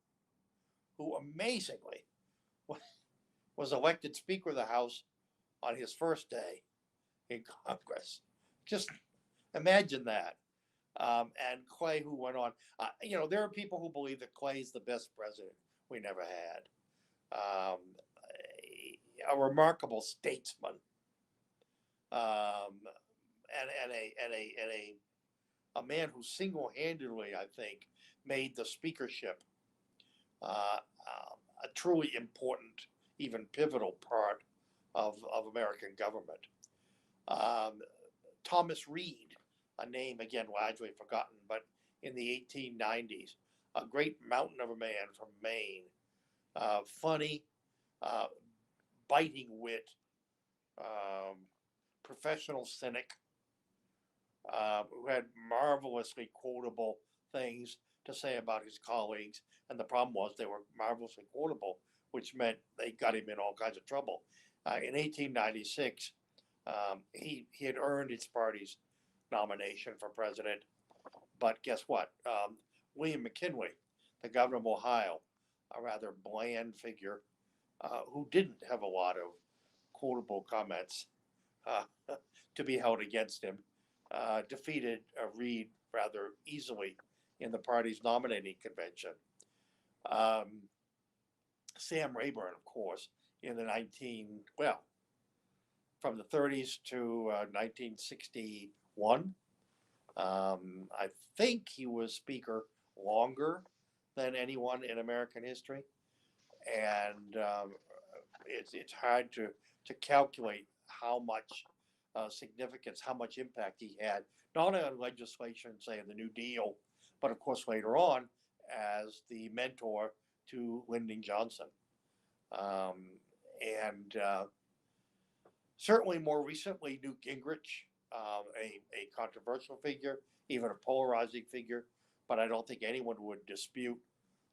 who amazingly was elected Speaker of the House on his first day in Congress. Just imagine that. And Clay, who went on, there are people who believe that Clay is the best president we never had. A remarkable statesman, and a man who single-handedly, I think, made the speakership a truly important, even pivotal part of American government. Thomas Reed, a name again largely forgotten, but in the 1890s, a great mountain of a man from Maine, funny, biting wit, professional cynic, who had marvelously quotable things to say about his colleagues. And the problem was they were marvelously quotable, which meant they got him in all kinds of trouble. In 1896, he had earned his party's nomination for president. But guess what? William McKinley, the governor of Ohio, a rather bland figure who didn't have a lot of quotable comments to be held against him, defeated Reed rather easily in the party's nominating convention. Sam Rayburn, of course, in the from the 30s to 1961. I think he was speaker longer than anyone in American history, and it's hard to calculate how much significance, how much impact he had, not only on legislation, say in the New Deal, but of course later on as the mentor to Lyndon Johnson, and certainly more recently Newt Gingrich, a controversial figure, even a polarizing figure, but I don't think anyone would dispute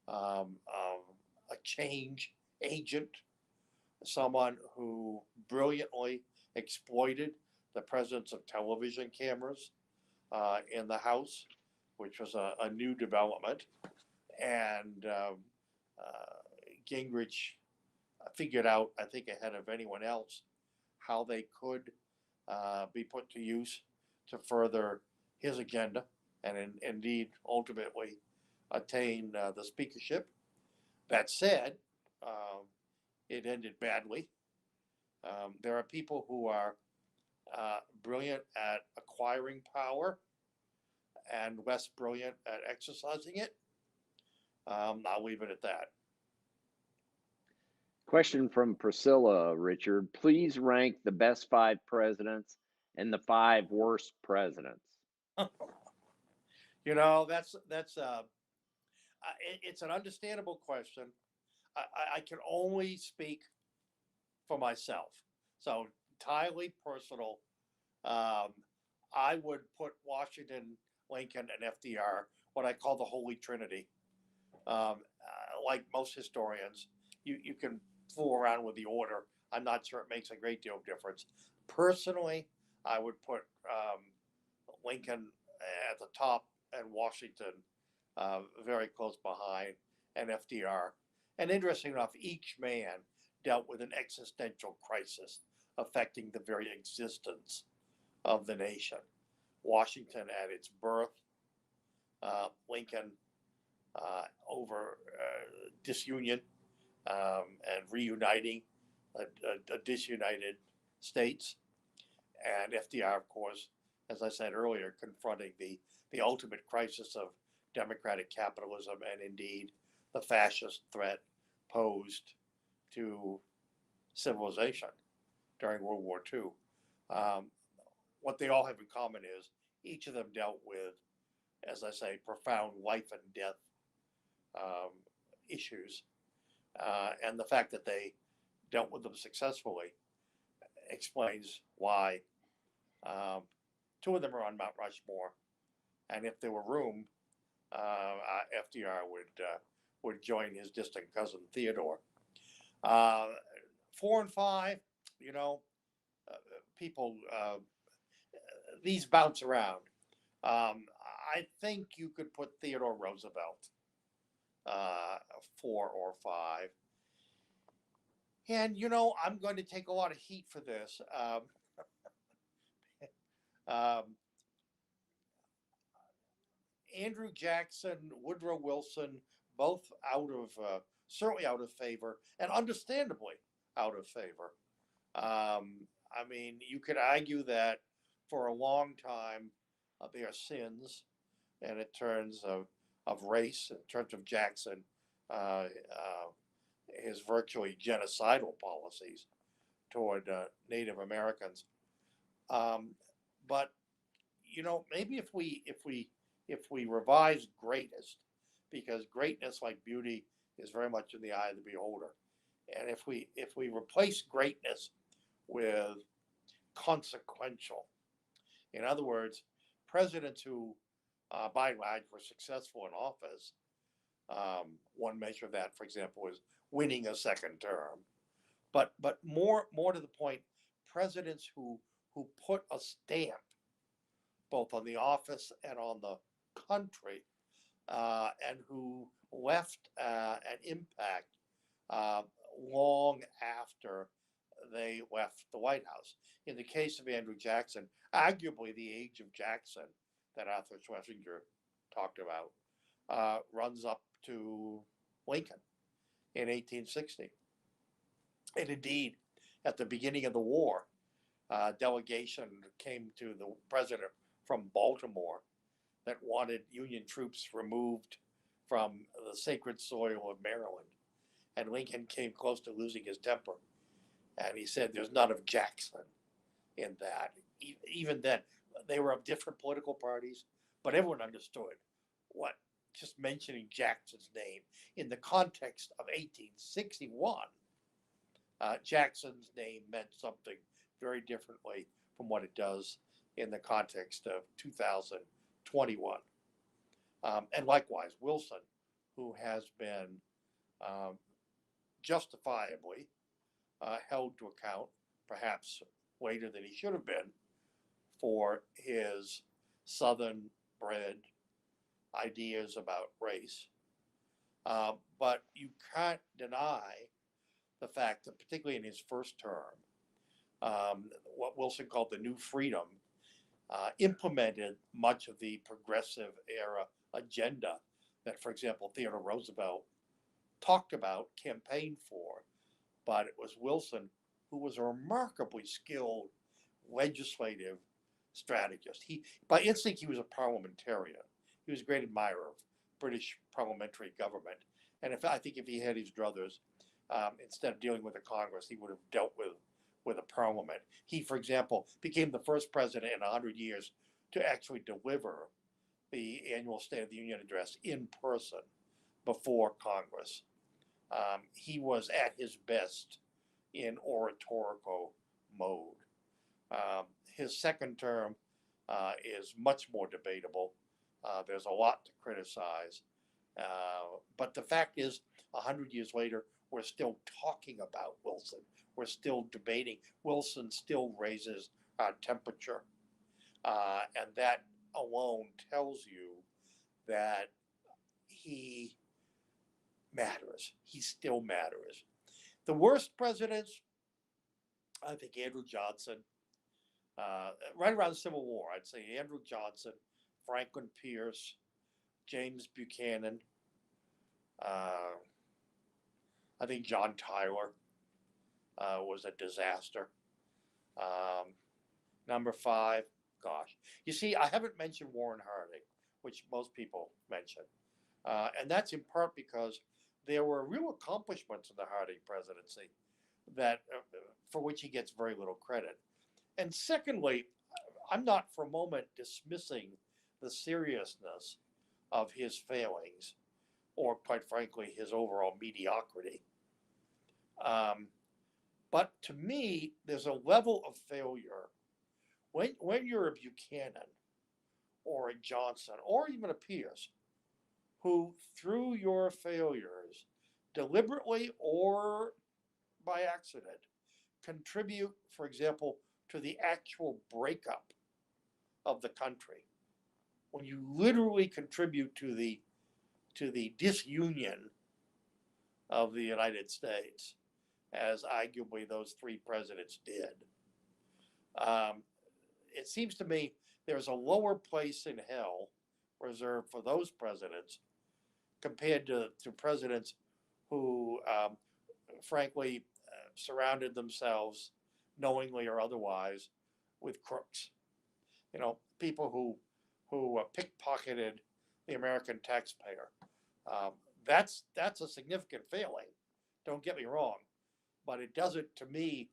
a change agent, someone who brilliantly exploited the presence of television cameras in the House, which was a new development. And Gingrich figured out, I think ahead of anyone else, how they could be put to use to further his agenda and indeed ultimately attain the speakership. That said, it ended badly. There are people who are brilliant at acquiring power and less brilliant at exercising it. I'll leave it at that. Question from Priscilla, Richard. Please rank the best 5 presidents and the 5 worst presidents. It's an understandable question. I can only speak for myself, so entirely personal. I would put Washington, Lincoln, and FDR, what I call the Holy Trinity. Like most historians, you can fool around with the order. I'm not sure it makes a great deal of difference. Personally, I would put Lincoln at the top and Washington very close behind, and FDR. And interesting enough, each man dealt with an existential crisis affecting the very existence of the nation. Washington at its birth, Lincoln over disunion and reuniting a disunited states, and FDR, of course, as I said earlier, confronting the ultimate crisis of democratic capitalism and indeed the fascist threat posed to civilization during World War II. what they all have in common is each of them dealt with, as I say, profound life and death issues. And the fact that they dealt with them successfully explains why two of them are on Mount Rushmore. And if there were room, FDR would join his distant cousin Theodore. 4 and 5, people, these bounce around. I think you could put Theodore Roosevelt 4 or 5. And, I'm going to take a lot of heat for this. Andrew Jackson, Woodrow Wilson, both certainly out of favor, and understandably out of favor. You could argue that for a long time, their sins, and in terms of race, in terms of Jackson, his virtually genocidal policies toward Native Americans. But maybe if we revise greatest, because greatness, like beauty, is very much in the eye of the beholder, and if we replace greatness with consequential, in other words, presidents who, by and large, were successful in office. One measure of that, for example, is winning a second term. But more to the point, presidents who put a stamp both on the office and on the country, and who left an impact long after they left the White House. In the case of Andrew Jackson, arguably the age of Jackson that Arthur Schlesinger talked about runs up to Lincoln in 1860. And indeed, at the beginning of the war, a delegation came to the president from Baltimore that wanted Union troops removed from the sacred soil of Maryland. And Lincoln came close to losing his temper. And he said, there's none of Jackson in that. Even then, they were of different political parties, but everyone understood what just mentioning Jackson's name in the context of 1861, Jackson's name meant something very differently from what it does in the context of 2021. And likewise, Wilson, who has been justifiably held to account, perhaps later than he should have been, for his Southern bred ideas about race. But you can't deny the fact that, particularly in his first term, what Wilson called the New Freedom implemented much of the progressive era agenda that, for example, Theodore Roosevelt talked about, campaigned for. But it was Wilson who was a remarkably skilled legislative strategist. By instinct, he was a parliamentarian. He was a great admirer of British parliamentary government. And I think if he had his druthers, instead of dealing with a Congress, he would have dealt with a parliament. He, for example, became the first president in 100 years to actually deliver the annual State of the Union address in person before Congress. He was at his best in oratorical mode. His second term is much more debatable. There's a lot to criticize. But the fact is, 100 years later, we're still talking about Wilson. We're still debating. Wilson still raises our temperature. And that alone tells you that he matters. He still matters. The worst presidents, I think Andrew Johnson, right around the Civil War, I'd say Andrew Johnson, Franklin Pierce, James Buchanan, I think John Tyler was a disaster. Number 5, gosh. You see, I haven't mentioned Warren Harding, which most people mention. And that's in part because there were real accomplishments in the Harding presidency that for which he gets very little credit. And secondly, I'm not for a moment dismissing the seriousness of his failings, or quite frankly, his overall mediocrity. But to me, there's a level of failure when you're a Buchanan or a Johnson or even a Pierce, who through your failures, deliberately or by accident, contribute, for example, to the actual breakup of the country. When you literally contribute to the disunion of the United States, as arguably those three presidents did. It seems to me there's a lower place in hell reserved for those presidents compared to presidents who, frankly, surrounded themselves, knowingly or otherwise, with crooks. You know, people who pickpocketed the American taxpayer. That's a significant failing. Don't get me wrong, but it doesn't, to me,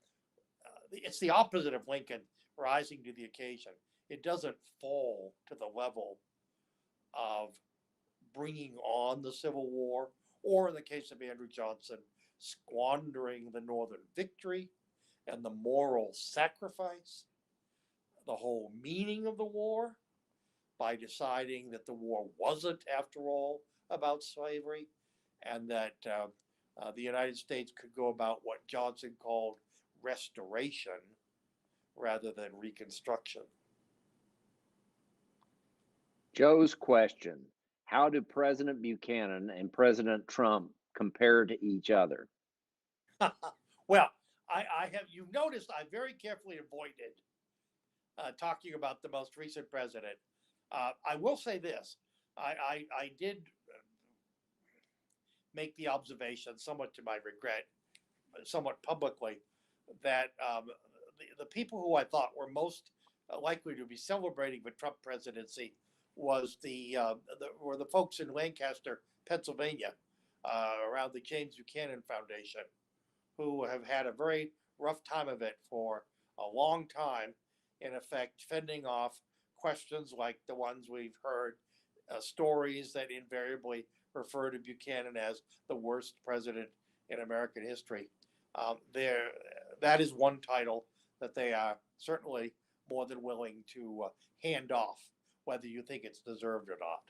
it's the opposite of Lincoln rising to the occasion. It doesn't fall to the level of bringing on the Civil War, or in the case of Andrew Johnson, squandering the Northern victory and the moral sacrifice, the whole meaning of the war, by deciding that the war wasn't, after all, about slavery, and that the United States could go about what Johnson called restoration rather than reconstruction. Joe's question: how do President Buchanan and President Trump compare to each other? Well, I have, you noticed I very carefully avoided talking about the most recent president. I will say this: I did make the observation, somewhat to my regret, somewhat publicly, that the people who I thought were most likely to be celebrating the Trump presidency was were the folks in Lancaster, Pennsylvania, around the James Buchanan Foundation, who have had a very rough time of it for a long time, in effect, fending off questions like the ones we've heard, stories that invariably refer to Buchanan as the worst president in American history. That is one title that they are certainly more than willing to hand off, whether you think it's deserved or not.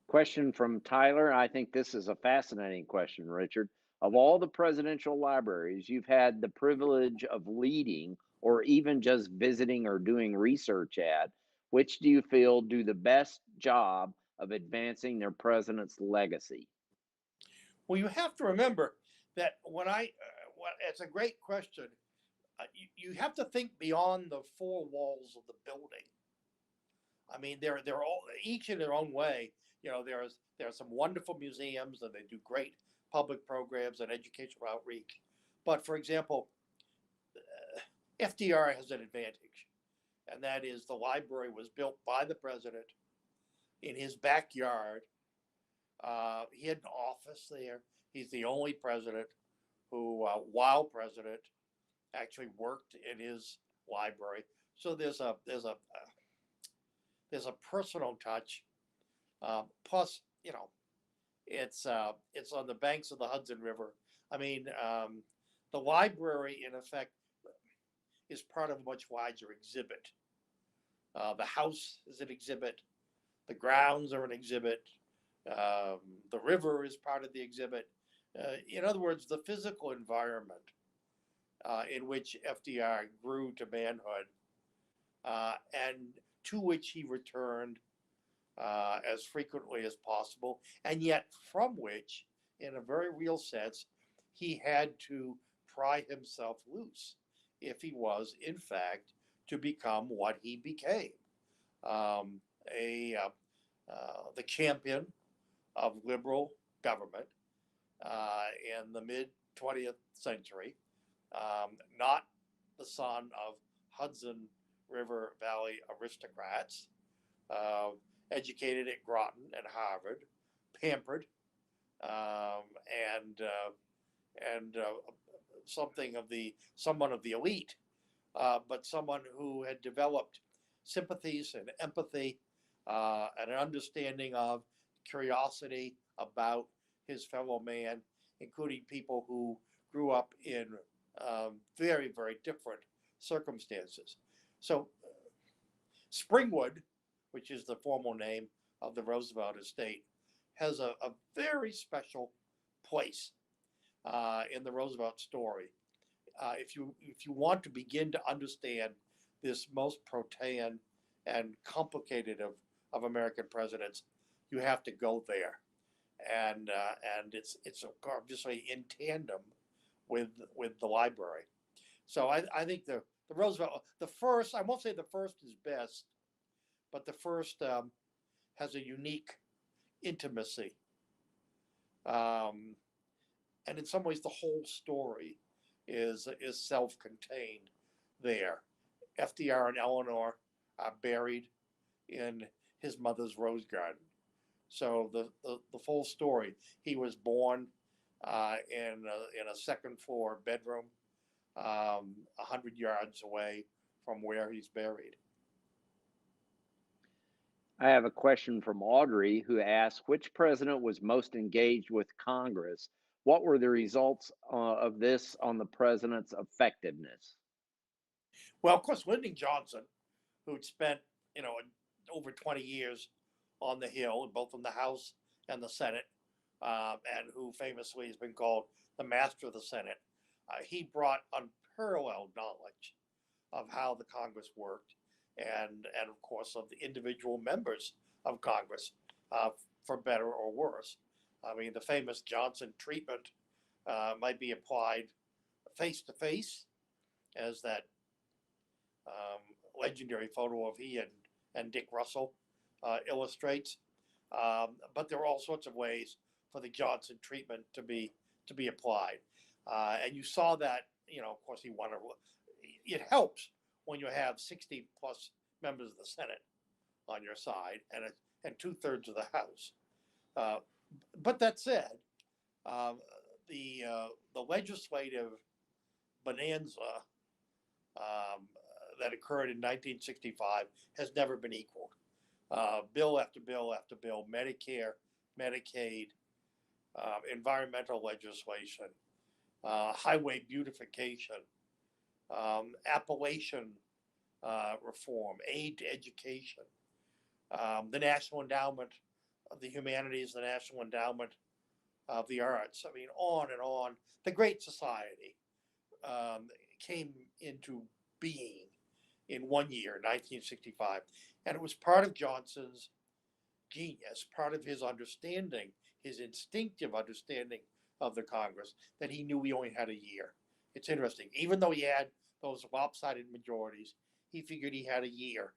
Question from Tyler. I think this is a fascinating question, Richard. Of all the presidential libraries you've had the privilege of leading or even just visiting or doing research at, which do you feel do the best job of advancing their president's legacy? Well, you have to remember that it's a great question. You have to think beyond the four walls of the building. I mean, they're all each in their own way. You know, there are some wonderful museums and they do great public programs and educational outreach. But for example, FDR has an advantage, and that is the library was built by the president in his backyard. He had an office there. He's the only president who, while president, actually worked in his library. So there's a personal touch. Plus, you know, it's on the banks of the Hudson River. I mean, the library, in effect, is part of a much larger exhibit. The house is an exhibit. The grounds are an exhibit. The river is part of the exhibit. In other words, the physical environment in which FDR grew to manhood and to which he returned as frequently as possible, and yet from which, in a very real sense, he had to pry himself loose if he was, in fact, to become what he became, the champion of liberal government in the mid-20th century, not the son of Hudson River Valley aristocrats, educated at Groton and Harvard, pampered, and somewhat of the elite, but someone who had developed sympathies and empathy and an understanding of curiosity about his fellow man, including people who grew up in very, very different circumstances. So Springwood, which is the formal name of the Roosevelt estate, has a very special place in the Roosevelt story. If you want to begin to understand this most protean and complicated of American presidents, you have to go there, and it's obviously in tandem with the library. So I think the Roosevelt, the first, I won't say the first is best, but the first has a unique intimacy, and in some ways the whole story is self-contained there. FDR and Eleanor are buried in his mother's rose garden. So the full story. He was born in a second floor bedroom, 100 yards away from where he's buried. I have a question from Audrey, who asks, which president was most engaged with Congress? What were the results of this on the president's effectiveness? Well, of course, Lyndon Johnson, who'd spent, over 20 years on the Hill, both in the House and the Senate, and who famously has been called the master of the Senate. He brought unparalleled knowledge of how the Congress worked, and of course of the individual members of Congress, for better or worse. I mean, the famous Johnson treatment might be applied face to face, as that legendary photo of he and Dick Russell illustrates. But there are all sorts of ways for the Johnson treatment to be applied, and you saw that. Of course, he wanted. It helps when you have 60 plus members of the Senate on your side and 2/3 of the House. But that said, the legislative bonanza that occurred in 1965 has never been equaled. Bill after bill after bill, Medicare, Medicaid, environmental legislation, highway beautification, Appalachian reform, aid to education, the National Endowment of the Humanities, the National Endowment of the Arts. I mean, on and on. The Great Society came into being in 1 year, 1965. And it was part of Johnson's genius, part of his understanding, his instinctive understanding of the Congress, that he knew we only had a year. It's interesting. Even though he had those lopsided majorities, he figured he had a year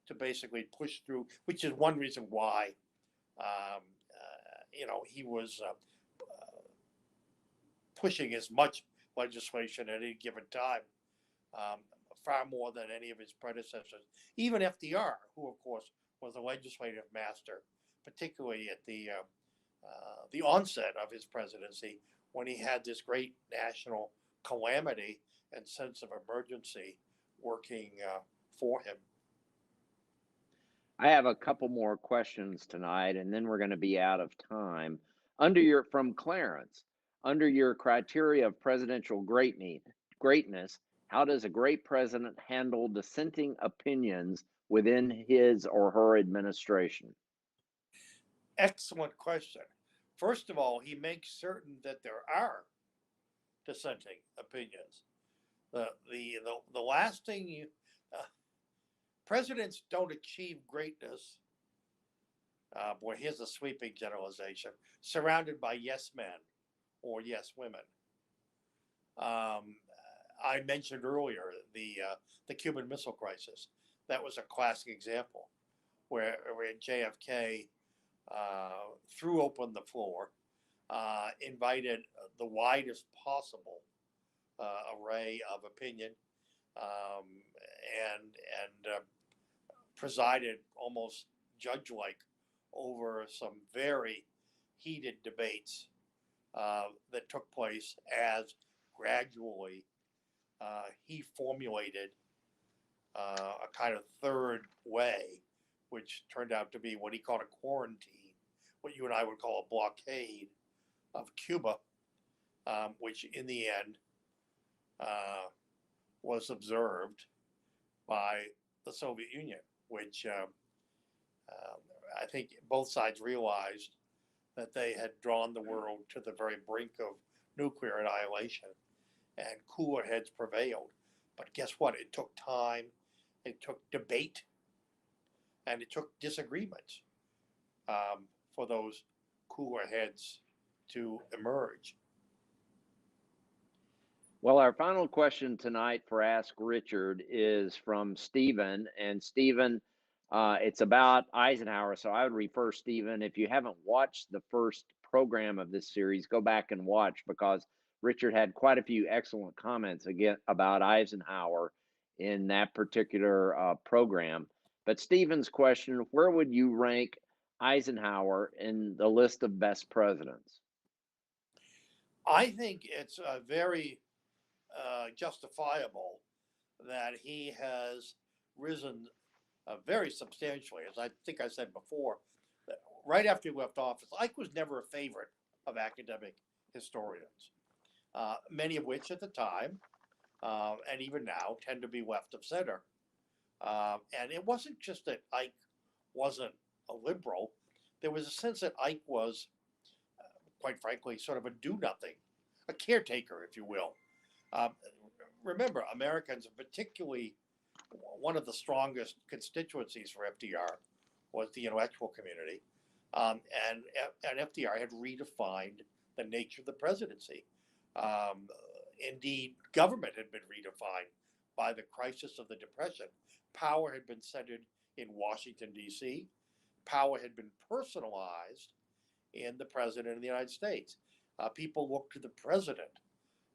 to basically push through, which is one reason why, he was pushing as much legislation at any given time, far more than any of his predecessors. Even FDR, who of course was a legislative master, particularly at the onset of his presidency, when he had this great national calamity and sense of emergency working for him. I have a couple more questions tonight, and then we're going to be out of time. From Clarence, under your criteria of presidential greatness, how does a great president handle dissenting opinions within his or her administration? Excellent question. First of all, he makes certain that there are dissenting opinions. The last thing presidents don't achieve greatness. Boy, here's a sweeping generalization. Surrounded by yes men or yes women. I mentioned earlier the Cuban Missile Crisis. That was a classic example where JFK threw open the floor, invited the widest possible array of opinion, and presided almost judge-like over some very heated debates that took place as gradually he formulated a kind of third way, which turned out to be what he called a quarantine, what you and I would call a blockade of Cuba, which in the end was observed by the Soviet Union, which I think both sides realized that they had drawn the world to the very brink of nuclear annihilation, and cooler heads prevailed. But guess what? It took time, it took debate, and it took disagreements for those cooler heads to emerge. Well, our final question tonight for Ask Richard is from Stephen. And Stephen, it's about Eisenhower. So I would refer Stephen, if you haven't watched the first program of this series, go back and watch, because Richard had quite a few excellent comments again about Eisenhower in that particular program. But Stephen's question, where would you rank Eisenhower in the list of best presidents? I think it's very justifiable that he has risen very substantially. As I think I said before, right after he left office, Ike was never a favorite of academic historians, many of which at the time, and even now, tend to be left of center. And it wasn't just that Ike wasn't a liberal. There was a sense that Ike was, quite frankly, sort of a do-nothing, a caretaker, if you will. Remember, Americans, particularly one of the strongest constituencies for FDR was the intellectual community. And FDR had redefined the nature of the presidency. Indeed, government had been redefined by the crisis of the Depression. Power had been centered in Washington, D.C. Power had been personalized in the president of the United States. People looked to the president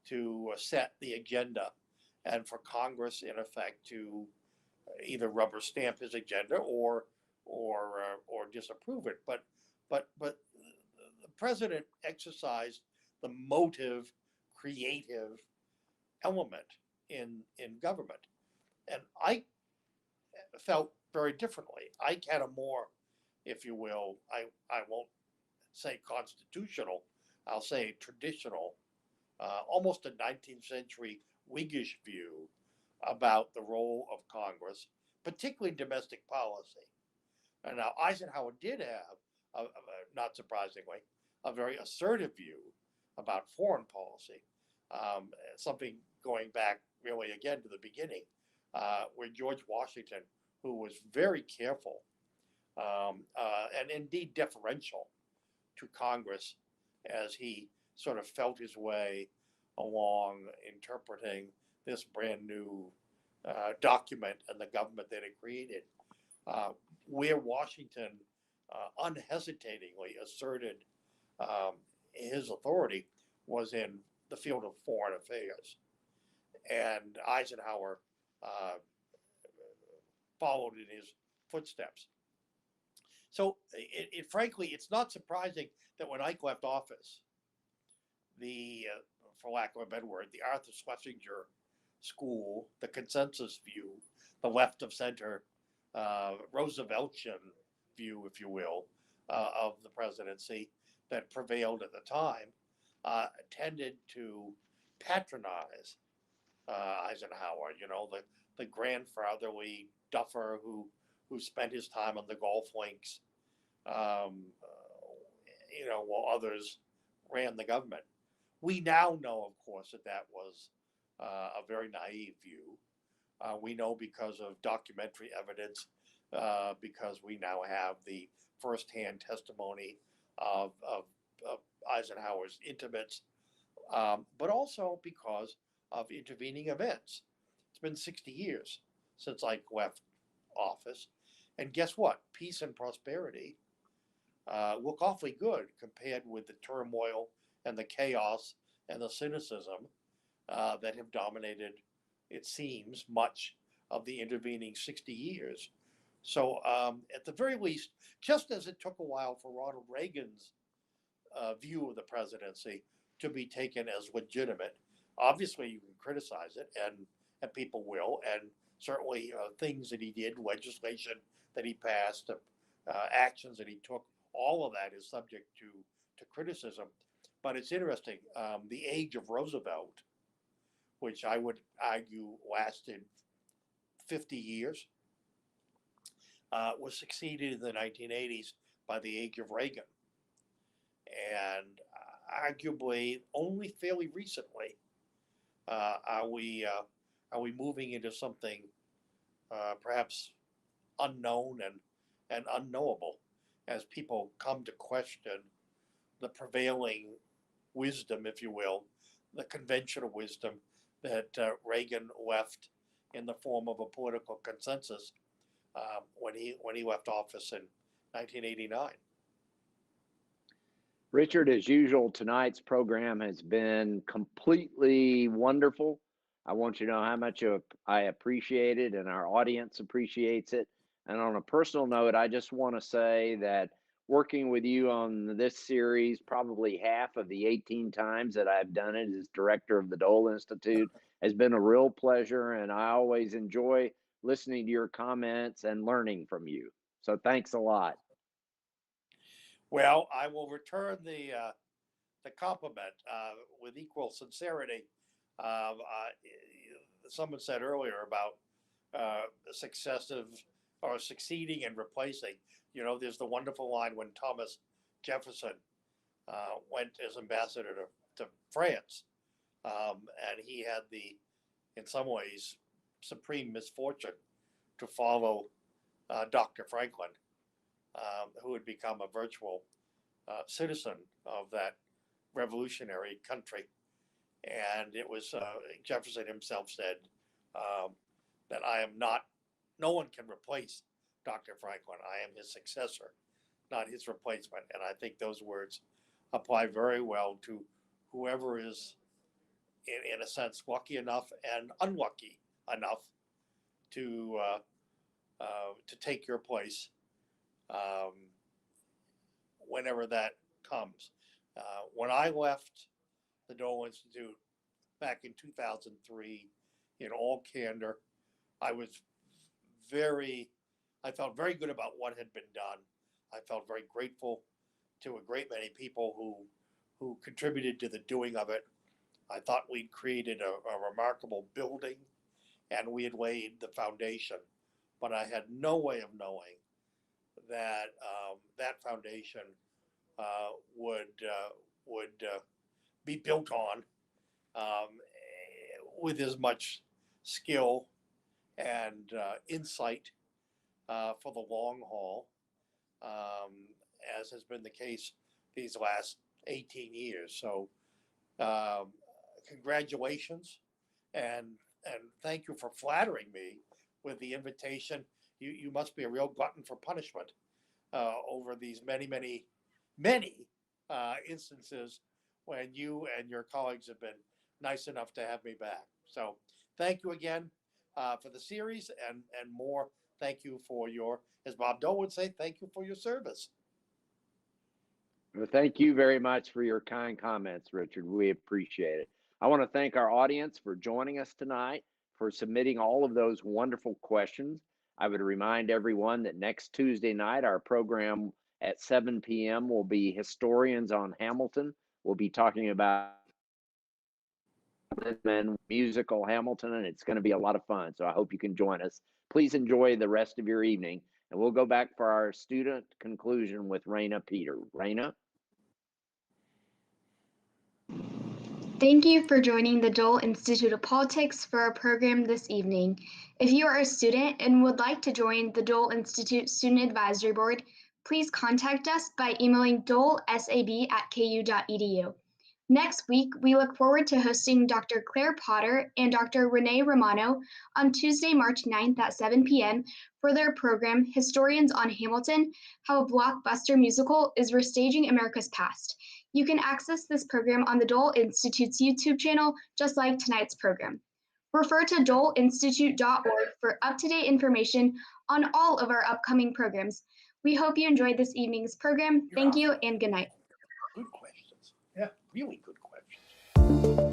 to set the agenda and for Congress, in effect, to either rubber stamp his agenda or disapprove it. But the president exercised the motive, creative element in government, and I felt very differently. I had a more, if you will, I won't say constitutional, I'll say traditional, almost a 19th century Whiggish view about the role of Congress, particularly domestic policy. And now Eisenhower did have, not surprisingly, a very assertive view about foreign policy, something going back really again to the beginning, where George Washington, who was very careful and indeed deferential to Congress as he sort of felt his way along interpreting this brand new document and the government that it created, where Washington unhesitatingly asserted his authority was in the field of foreign affairs. And Eisenhower followed in his footsteps. So frankly, it's not surprising that when Ike left office, the, for lack of a better word, the Arthur Schlesinger school, the consensus view, the left of center, Rooseveltian view, if you will, of the presidency that prevailed at the time, tended to patronize Eisenhower, you know, the grandfatherly duffer who spent his time on the golf links, you know, while others ran the government. We now know, of course, that was a very naive view. We know because of documentary evidence, because we now have the firsthand testimony of Eisenhower's intimates, but also because of intervening events. It's been 60 years since Ike left office. And guess what? Peace and prosperity look awfully good compared with the turmoil and the chaos and the cynicism that have dominated, it seems, much of the intervening 60 years. So at the very least, just as it took a while for Ronald Reagan's view of the presidency to be taken as legitimate, obviously you can criticize it, and people will, and certainly things that he did, legislation that he passed, actions that he took. All of that is subject to criticism. But it's interesting, the age of Roosevelt, which I would argue lasted 50 years, was succeeded in the 1980s by the age of Reagan. And arguably only fairly recently are we moving into something perhaps unknown and unknowable as people come to question the prevailing wisdom, if you will, the conventional wisdom that Reagan left in the form of a political consensus when he left office in 1989. Richard, as usual, tonight's program has been completely wonderful. I want you to know how much I appreciate it and our audience appreciates it. And on a personal note, I just want to say that working with you on this series, probably half of the 18 times that I've done it as director of the Dole Institute, has been a real pleasure. And I always enjoy listening to your comments and learning from you. So thanks a lot. Well, I will return the compliment with equal sincerity. Someone said earlier about successive or succeeding and replacing. You know, there's the wonderful line when Thomas Jefferson went as ambassador to France, and he had in some ways, supreme misfortune to follow Dr. Franklin, who had become a virtual citizen of that revolutionary country. And it was Jefferson himself said that no one can replace Dr. Franklin. I am his successor, not his replacement. And I think those words apply very well to whoever is, in a sense, lucky enough and unlucky enough to take your place whenever that comes. When I left the Dole Institute back in 2003, in all candor, I felt very good about what had been done. I felt very grateful to a great many people who contributed to the doing of it. I thought we'd created a remarkable building and we had laid the foundation, but I had no way of knowing that that foundation would be built on with as much skill and insight for the long haul as has been the case these last 18 years. So congratulations and thank you for flattering me with the invitation. You must be a real glutton for punishment over these many instances when you and your colleagues have been nice enough to have me back. So thank you again for the series and more. Thank you for as Bob Dole would say, thank you for your service. Well, thank you very much for your kind comments, Richard. We appreciate it. I want to thank our audience for joining us tonight, for submitting all of those wonderful questions. I would remind everyone that next Tuesday night, our program at 7 p.m. will be Historians on Hamilton. We'll be talking about the musical Hamilton, and it's going to be a lot of fun. So I hope you can join us. Please enjoy the rest of your evening. And we'll go back for our student conclusion with Raina Peter. Raina? Thank you for joining the Dole Institute of Politics for our program this evening. If you are a student and would like to join the Dole Institute Student Advisory Board, please contact us by emailing dolesab@ku.edu. Next week, we look forward to hosting Dr. Claire Potter and Dr. Renee Romano on Tuesday, March 9th at 7 p.m. for their program, Historians on Hamilton, How a Blockbuster Musical is Restaging America's Past. You can access this program on the Dole Institute's YouTube channel, just like tonight's program. Refer to doleinstitute.org for up-to-date information on all of our upcoming programs. We hope you enjoyed this evening's program. Thank you and good night. Good questions. Yeah, really good questions.